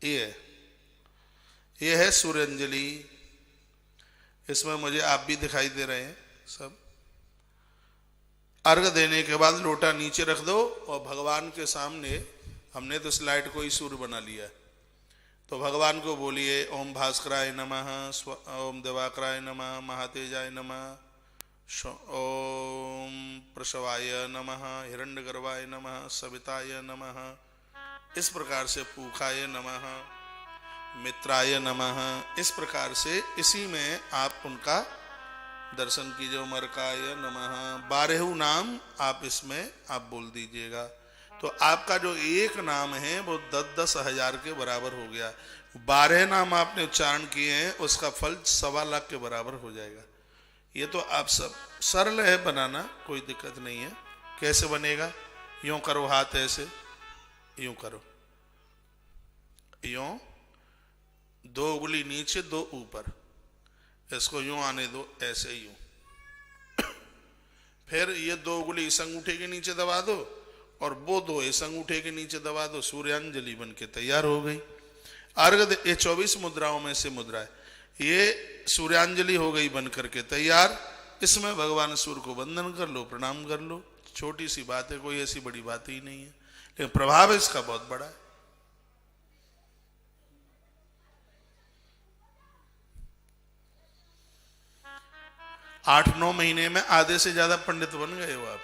ये है सूर्यांजलि। इसमें मुझे आप भी दिखाई दे रहे हैं सब। अर्घ देने के बाद लोटा नीचे रख दो और भगवान के सामने, हमने तो स्लाइड को ही सूर्य बना लिया, तो भगवान को बोलिए ओम भास्कराय नमः, ओम दिवाकराय नमः, महातेजाय नमः, ओम प्रसवाय नमः, हिरण्यगर्भाय नमः, सविताय नमः, इस प्रकार से पूखाय नमः, मित्राय नमः, इस प्रकार से इसी में आप उनका दर्शन कीजिए। मरकाय नमः, 12 नाम आप इसमें आप बोल दीजिएगा। तो आपका जो एक नाम है वो 10-10 हजार के बराबर हो गया। 12 नाम आपने उच्चारण किए हैं, उसका फल 1.25 लाख के बराबर हो जाएगा। ये तो आप सब सरल है बनाना, कोई दिक्कत नहीं है। कैसे बनेगा? यूं करो, हाथ ऐसे यूं करो, यूं, 2 उंगली नीचे 2 ऊपर, इसको यूं आने दो, ऐसे यूं। फिर ये 2 उंगली इस अंगूठे के नीचे दबा दो और वो 2 इस अंगूठे के नीचे दबा दो। सूर्यांजलि बन के तैयार हो गई। अर्घ, ये 24 मुद्राओं में से मुद्रा है। ये सूर्यांजलि हो गई बन करके तैयार। इसमें भगवान सूर्य को वंदन कर लो, प्रणाम कर लो। छोटी सी बात है, कोई ऐसी बड़ी बात ही नहीं है, लेकिन प्रभाव इसका बहुत बड़ा है। आठ 9 महीने में आधे से ज्यादा पंडित बन गए हो आप,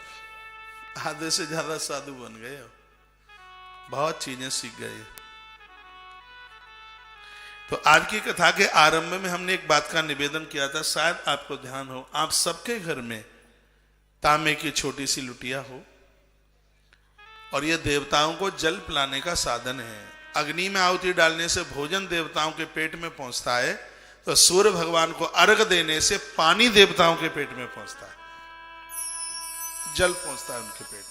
आधे से ज्यादा साधु बन गए हो, बहुत चीजें सीख गए। तो आज की कथा के आरंभ में हमने एक बात का निवेदन किया था, शायद आपको ध्यान हो। आप सबके घर में तांबे की छोटी सी लुटिया हो और यह देवताओं को जल पिलाने का साधन है। अग्नि में आहुति डालने से भोजन देवताओं के पेट में पहुंचता है, तो सूर्य भगवान को अर्घ देने से पानी देवताओं के पेट में पहुंचता है, जल पहुंचता है उनके पेट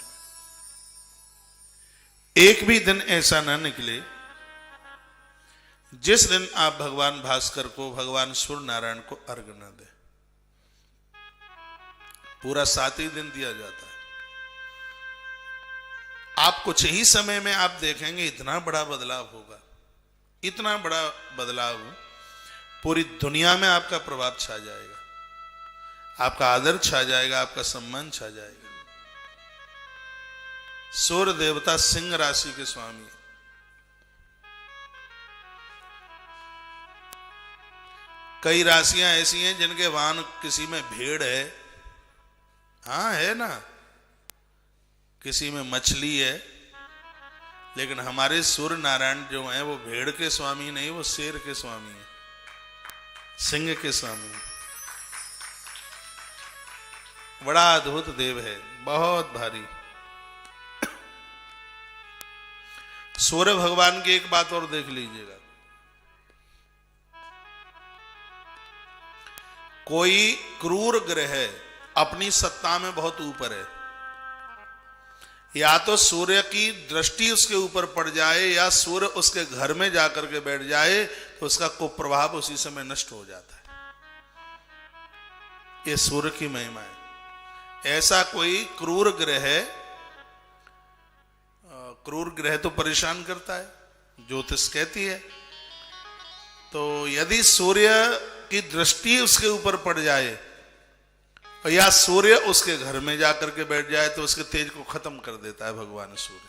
में। एक भी दिन ऐसा ना निकले जिस दिन आप भगवान भास्कर को, भगवान सूर्य नारायण को अर्घ्य न दे, पूरा 7 ही दिन दिया जाता है। आप कुछ ही समय में आप देखेंगे इतना बड़ा बदलाव होगा, इतना बड़ा बदलाव, पूरी दुनिया में आपका प्रभाव छा जाएगा, आपका आदर छा जाएगा, आपका सम्मान छा जाएगा। सूर्य देवता सिंह राशि के स्वामी, कई राशियां ऐसी हैं जिनके वाहन, किसी में भेड़ है, हाँ है ना, किसी में मछली है, लेकिन हमारे सूर्य नारायण जो हैं वो भेड़ के स्वामी नहीं, वो शेर के स्वामी है, सिंह के स्वामी। बड़ा अद्भुत देव है, बहुत भारी। सूर्य भगवान की एक बात और देख लीजिएगा, कोई क्रूर ग्रह अपनी सत्ता में बहुत ऊपर है, या तो सूर्य की दृष्टि उसके ऊपर पड़ जाए या सूर्य उसके घर में जाकर के बैठ जाए तो उसका कुप्रभाव उसी समय नष्ट हो जाता है। ये सूर्य की महिमा है। ऐसा कोई क्रूर ग्रह, क्रूर ग्रह तो परेशान करता है, ज्योतिष कहती है, तो यदि सूर्य की दृष्टि उसके ऊपर पड़ जाए या सूर्य उसके घर में जाकर के बैठ जाए तो उसके तेज को खत्म कर देता है भगवान सूर्य।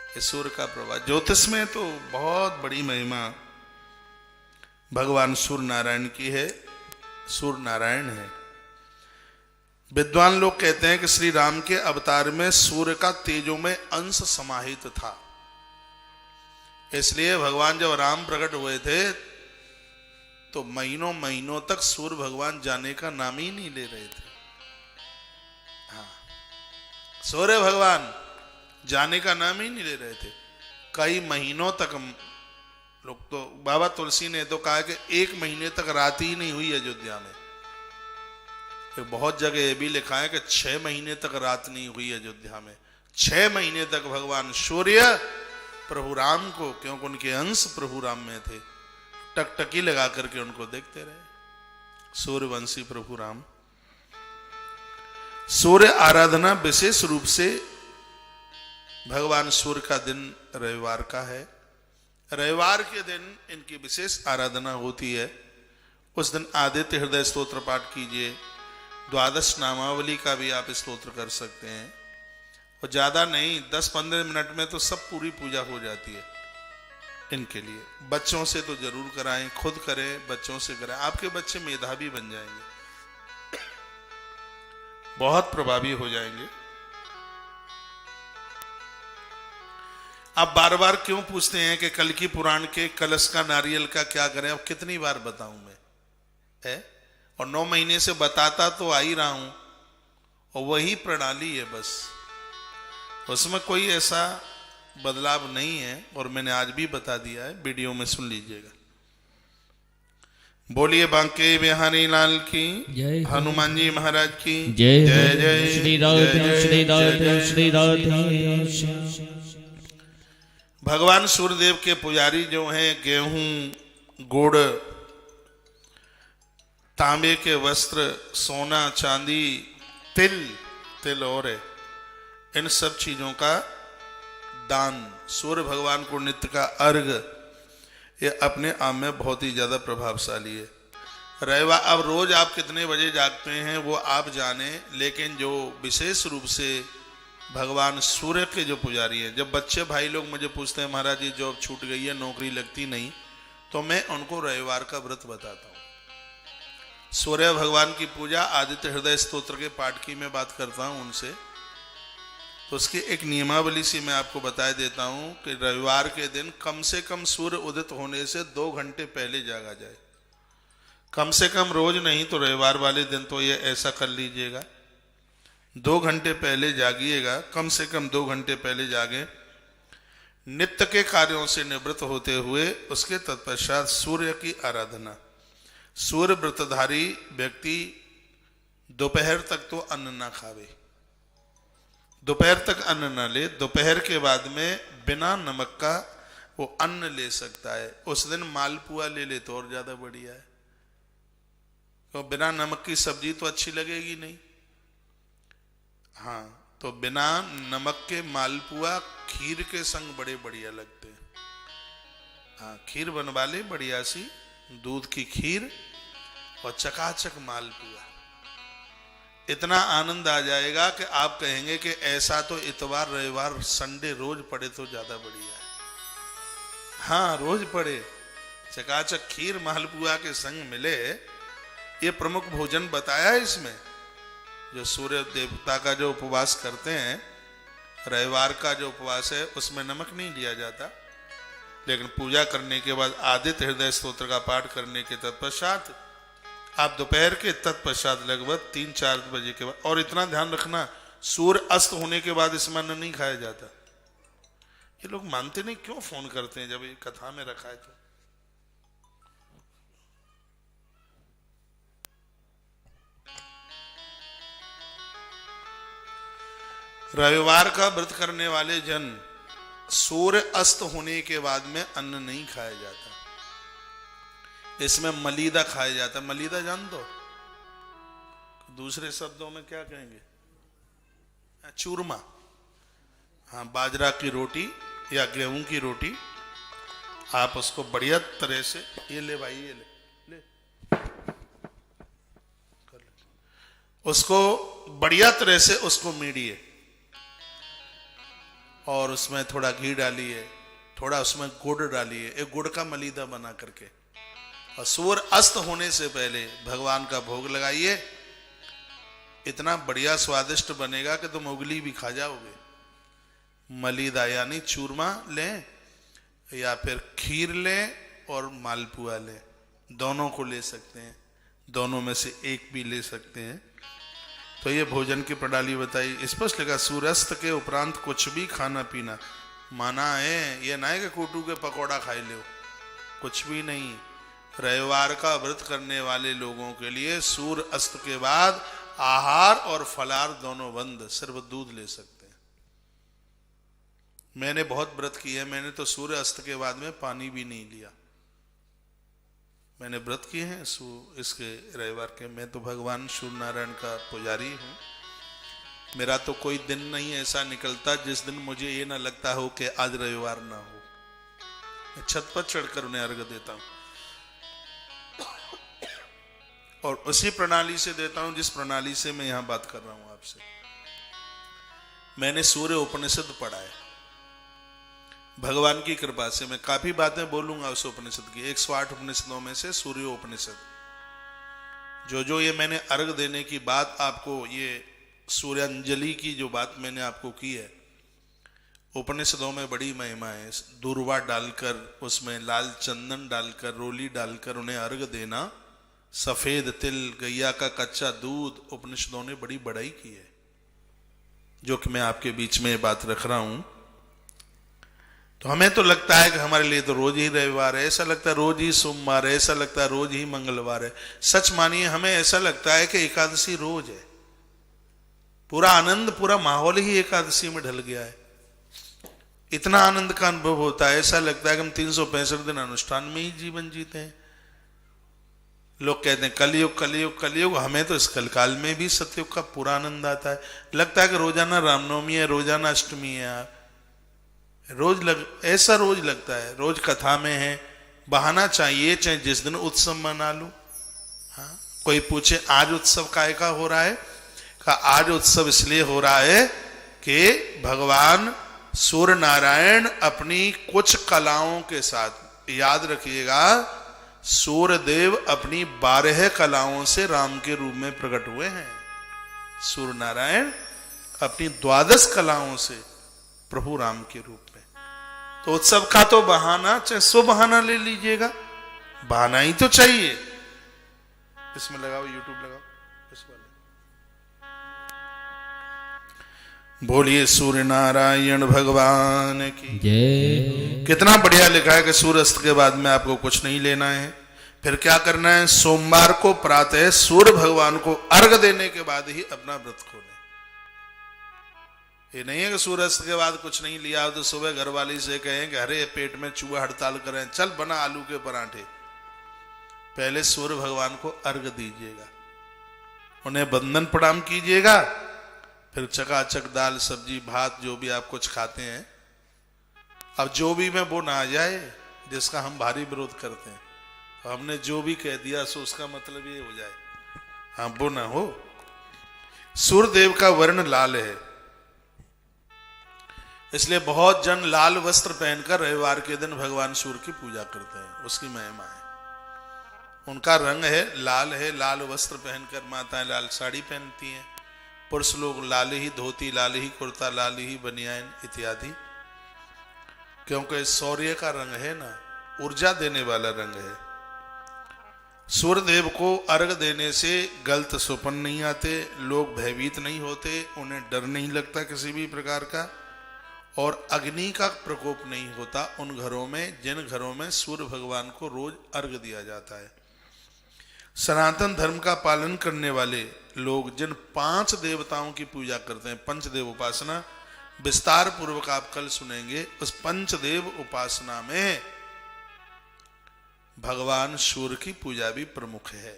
ये सूर्य का प्रभाव ज्योतिष में तो बहुत बड़ी महिमा भगवान सूर्य नारायण की है। सूर्य नारायण है। विद्वान लोग कहते हैं कि श्री राम के अवतार में सूर्य का तेजोमय अंश समाहित था, इसलिए भगवान जब राम प्रकट हुए थे तो महीनों महीनों तक सूर्य भगवान जाने का नाम ही नहीं ले रहे थे। हाँ, सूर्य भगवान जाने का नाम ही नहीं ले रहे थे। कई महीनों तक लोग तो, बाबा तुलसी ने तो कहा कि 1 महीने तक रात ही नहीं हुई अयोध्या में। फिर बहुत जगह ये भी लिखा है कि 6 महीने तक रात नहीं हुई अयोध्या में। 6 महीने तक भगवान सूर्य प्रभु राम को, क्योंकि उनके अंश प्रभु राम में थे, टकटकी लगा करके उनको देखते रहे। सूर्यवंशी प्रभु राम। सूर्य आराधना विशेष रूप से भगवान सूर्य का दिन रविवार का है। रविवार के दिन इनकी विशेष आराधना होती है। उस दिन आदित्य हृदय स्तोत्र पाठ कीजिए। द्वादश नामावली का भी आप स्तोत्र कर सकते हैं, और ज्यादा नहीं, 10-15 मिनट में तो सब पूरी पूजा हो जाती है। इनके लिए बच्चों से तो जरूर कराएं, खुद करें, बच्चों से कराएं। आपके बच्चे मेधावी बन जाएंगे, बहुत प्रभावी हो जाएंगे। आप बार बार क्यों पूछते हैं कि कल की पुराण के कलश का नारियल का क्या करें? अब कितनी बार बताऊं मैं, है? और 9 महीने से बताता तो आ ही रहा हूं, और वही प्रणाली है बस, उसमें कोई ऐसा बदलाव नहीं है। और मैंने आज भी बता दिया है, वीडियो में सुन लीजिएगा। बोलिए बांके बिहारी लाल की जय, हनुमान जी महाराज की जय। जय जय श्री राधे श्री राधे श्री राधे। भगवान सूर्यदेव के पुजारी जो हैं, गेहूं, गुड़, तांबे के वस्त्र, सोना, चांदी, तिल और इन सब चीजों का दान, सूर्य भगवान को नित्य का अर्घ, ये अपने आप में बहुत ही ज्यादा प्रभावशाली है। रविवार, अब रोज आप कितने बजे जागते हैं वो आप जाने, लेकिन जो विशेष रूप से भगवान सूर्य के जो पुजारी हैं, जब बच्चे भाई लोग मुझे पूछते हैं महाराज जी जॉब छूट गई है, नौकरी लगती नहीं, तो मैं उनको रविवार का व्रत बताता हूँ। सूर्य भगवान की पूजा, आदित्य हृदय स्तोत्र के पाठ की मैं बात करता हूँ उनसे, तो उसकी एक नियमावली सी मैं आपको बता देता हूँ कि रविवार के दिन कम से कम सूर्य उदित होने से 2 घंटे पहले जागा जाए। कम से कम, रोज नहीं तो रविवार वाले दिन तो ये ऐसा कर लीजिएगा, 2 घंटे पहले जागिएगा, कम से कम 2 घंटे पहले जागे। नित्य के कार्यों से निवृत्त होते हुए उसके तत्पश्चात सूर्य की आराधना। सूर्य व्रतधारी व्यक्ति दोपहर तक तो अन्न ना खावे, दोपहर तक अन्न न ले। दोपहर के बाद में बिना नमक का वो अन्न ले सकता है। उस दिन मालपुआ ले ले तो और ज्यादा बढ़िया है, तो बिना नमक की सब्जी तो अच्छी लगेगी नहीं। हाँ, तो बिना नमक के मालपुआ खीर के संग बड़े बढ़िया लगते हैं। हाँ, खीर बनवा ले बढ़िया सी, दूध की खीर और चकाचक मालपुआ, इतना आनंद आ जाएगा कि आप कहेंगे कि ऐसा तो इतवार रविवार संडे रोज पड़े तो ज्यादा बढ़िया है। हाँ, रोज पड़े, चकाचक खीर मालपुआ के संग मिले, ये प्रमुख भोजन बताया है इसमें। जो सूर्य देवता का जो उपवास करते हैं, रविवार का जो उपवास है, उसमें नमक नहीं लिया जाता, लेकिन पूजा करने के बाद आदित्य हृदय स्तोत्र का पाठ करने के तत्पश्चात आप दोपहर के तत्पश्चात लगभग 3-4 बजे के बाद, और इतना ध्यान रखना, सूर्य अस्त होने के बाद इसमें अन्न नहीं खाया जाता। ये लोग मानते नहीं, क्यों फोन करते हैं जब ये कथा में रखा है तो। रविवार का व्रत करने वाले जन सूर्य अस्त होने के बाद में अन्न नहीं खाया जाता, इसमें मलीदा खाया जाता है। मलीदा जान दो, दूसरे शब्दों में क्या कहेंगे? चूरमा। हाँ, बाजरा की रोटी या गेहूं की रोटी, आप उसको बढ़िया तरह से, ये ले भाई, ये ले उसको बढ़िया तरह से उसको मीडिए, और उसमें थोड़ा घी डालिए, थोड़ा उसमें गुड़ डालिए, एक गुड़ का मलीदा बना करके, और सूर्य अस्त होने से पहले भगवान का भोग लगाइए। इतना बढ़िया स्वादिष्ट बनेगा कि तुम उगली भी खा जाओगे। मलीदा यानी चूरमा लें या फिर खीर लें और मालपुआ लें, दोनों को ले सकते हैं, दोनों में से एक भी ले सकते हैं। तो ये भोजन की प्रणाली बताई, स्पष्ट लिखा सूर्यास्त के उपरांत कुछ भी खाना पीना माना है। ये ना है कि कोटू के पकौड़ा खाई लो, कुछ भी नहीं। रविवार का व्रत करने वाले लोगों के लिए सूर्य अस्त के बाद आहार और फलाहार दोनों बंद, सिर्फ दूध ले सकते हैं। मैंने बहुत व्रत किए, मैंने तो सूर्य अस्त के बाद में पानी भी नहीं लिया। मैंने व्रत किए हैं इसके रविवार के। मैं तो भगवान सूर्य नारायण का पुजारी हूँ। मेरा तो कोई दिन नहीं ऐसा निकलता जिस दिन मुझे ये ना लगता हो कि आज रविवार ना हो। मैं छत पर चढ़कर उन्हें अर्घ देता हूँ, और उसी प्रणाली से देता हूं जिस प्रणाली से मैं यहां बात कर रहा हूं आपसे। मैंने सूर्य उपनिषद पढ़ा है, भगवान की कृपा से मैं काफी बातें बोलूंगा उस उपनिषद की। 108 उपनिषदों में से सूर्य उपनिषद, जो ये मैंने अर्घ देने की बात आपको, ये सूर्यांजलि की जो बात मैंने आपको की है, उपनिषदों में बड़ी महिमा है। दूर्वा डालकर, उसमें लाल चंदन डालकर, रोली डालकर उन्हें अर्घ देना, सफेद तिल, गैया का कच्चा दूध, उपनिषदों ने बड़ी बड़ाई की है, जो कि मैं आपके बीच में बात रख रहा हूं। तो हमें तो लगता है कि हमारे लिए तो रोज ही रविवार है, ऐसा लगता है रोज ही सोमवार है, ऐसा लगता है रोज ही मंगलवार है। सच मानिए, हमें ऐसा लगता है कि एकादशी रोज है। पूरा आनंद, पूरा माहौल ही एकादशी में ढल गया है। इतना आनंद का अनुभव होता है, ऐसा लगता है कि हम 365 दिन अनुष्ठान में ही जीवन जीते हैं। लोग कहते हैं कलयुग कलयुग कलयुग, हमें तो इस कलकाल में भी सतयुग का पूरा आनंद आता है। लगता है कि रोजाना रामनवमी है, रोजाना अष्टमी है यार, ऐसा रोज लगता है। रोज कथा में है, बहाना चाहिए, चाहे जिस दिन उत्सव मना लूं। हाँ, कोई पूछे आज उत्सव काहे का हो रहा है, का आज उत्सव इसलिए हो रहा है कि भगवान सूर्य नारायण अपनी कुछ कलाओं के साथ, याद रखिएगा, सूर्य देव अपनी 12 कलाओं से राम के रूप में प्रकट हुए हैं। सूर्य नारायण अपनी 12 कलाओं से प्रभु राम के रूप में। तो उत्सव का तो बहाना, चाहे सो बहाना ले लीजिएगा, बहाना ही तो चाहिए। इसमें लगाओ, यूट्यूब लगाओ, इस वाले। बोलिए सूर्य नारायण भगवान की
जय।
कितना बढ़िया लिखा है कि सूर्यास्त के बाद में आपको कुछ नहीं लेना है। फिर क्या करना है, सोमवार को प्रातः सूर्य भगवान को अर्घ देने के बाद ही अपना व्रत खोलें। ये नहीं है कि सूर्यास्त के बाद कुछ नहीं लिया हो तो सुबह घर वाली से कहें कि अरे पेट में चूहा हड़ताल करें, चल बना आलू के पराठे। पहले सूर्य भगवान को अर्घ दीजिएगा, उन्हें वंदन प्रणाम कीजिएगा, फिर चकाचक दाल सब्जी भात जो भी आप कुछ खाते हैं, अब जो भी में वो ना आ जाए जिसका हम भारी विरोध करते हैं, तो हमने जो भी कह दिया सो उसका मतलब ये हो जाए, हाँ वो ना हो। सूर्यदेव का वर्ण लाल है, इसलिए बहुत जन लाल वस्त्र पहनकर रविवार के दिन भगवान सूर्य की पूजा करते हैं, उसकी महिमा है। उनका रंग है लाल है, लाल वस्त्र पहनकर माताएं लाल साड़ी पहनती हैं, पुरुष लोग लाल ही धोती, लाल ही कुर्ता, लाल ही बनियान इत्यादि, क्योंकि सूर्य का रंग है ना, ऊर्जा देने वाला रंग है। सूर्यदेव को अर्घ देने से गलत स्वप्न नहीं आते, लोग भयभीत नहीं होते, उन्हें डर नहीं लगता किसी भी प्रकार का, और अग्नि का प्रकोप नहीं होता उन घरों में जिन घरों में सूर्य भगवान को रोज अर्घ दिया जाता है। सनातन धर्म का पालन करने वाले लोग जिन 5 देवताओं की पूजा करते हैं, पंचदेव उपासना, विस्तार पूर्वक आप कल सुनेंगे। उस पंचदेव उपासना में भगवान सूर्य की पूजा भी प्रमुख है।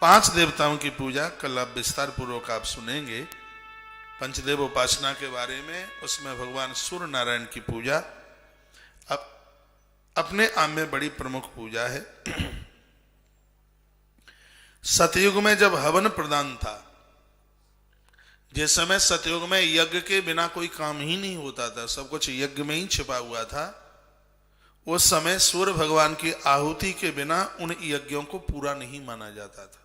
5 देवताओं की पूजा कल आप विस्तार पूर्वक आप सुनेंगे पंचदेव उपासना के बारे में। उसमें भगवान सूर्य नारायण की पूजा अब अपने आप में बड़ी प्रमुख पूजा है। सतयुग में जब हवन प्रदान था, जिस समय सतयुग में यज्ञ के बिना कोई काम ही नहीं होता था, सब कुछ यज्ञ में ही छिपा हुआ था, उस समय सूर्य भगवान की आहुति के बिना उन यज्ञों को पूरा नहीं माना जाता था,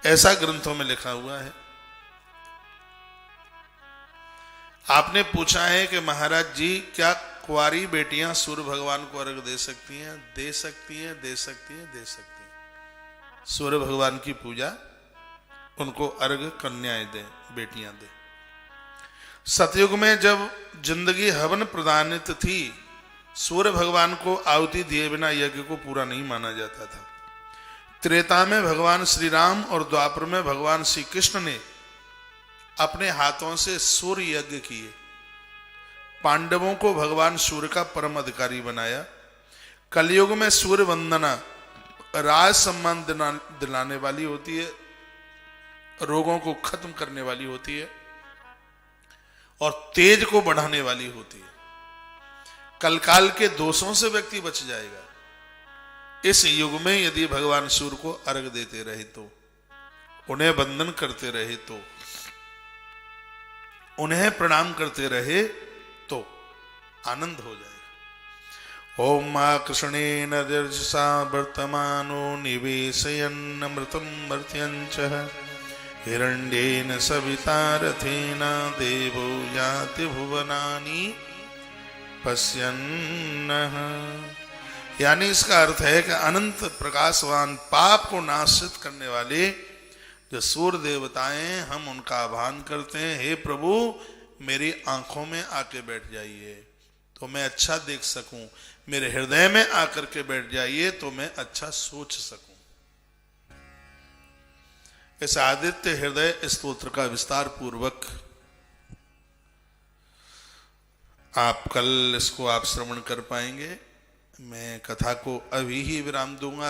ऐसा ग्रंथों में लिखा हुआ है। आपने पूछा है कि महाराज जी क्या कुंवारी बेटियां सूर्य भगवान को अर्घ दे सकती हैं? दे सकती हैं, दे सकती हैं, दे सकती हैं। सूर्य भगवान की पूजा उनको अर्घ कन्याएं दें, बेटियां दें। सतयुग में जब जिंदगी हवन प्रदानित थी, सूर्य भगवान को आहुति दिए बिना यज्ञ को पूरा नहीं माना जाता था। त्रेता में भगवान श्री राम और द्वापर में भगवान श्री कृष्ण ने अपने हाथों से सूर्य यज्ञ किए, पांडवों को भगवान सूर्य का परम अधिकारी बनाया। कलयुग में सूर्य वंदना राज सम्मान दिलाने वाली होती है, रोगों को खत्म करने वाली होती है और तेज को बढ़ाने वाली होती है। कलकाल के दोषों से व्यक्ति बच जाएगा इस युग में यदि भगवान सूर्य को अर्घ देते रहे तो, उन्हें वंदन करते रहे तो, उन्हें प्रणाम करते रहे तो आनंद हो जाएगा। ओम मां कृष्णेन दर्शसा वर्तमानो निवेशयन् अमृतं मर्त्यञ्च हिरण्येन सविता रथेन देवो याति भुवनानि पश्यन्नः। यानी इसका अर्थ है कि अनंत प्रकाशवान पाप को नाशित करने वाले जो सूर्य देवताएं, हम उनका आह्वान करते हैं, हे प्रभु मेरी आंखों में आके बैठ जाइए तो मैं अच्छा देख सकूं, मेरे हृदय में आकर के बैठ जाइए तो मैं अच्छा सोच सकूं। इस आदित्य हृदय स्तोत्र का विस्तार पूर्वक आप कल इसको आप श्रवण कर पाएंगे। मैं कथा को अभी ही विराम दूंगा।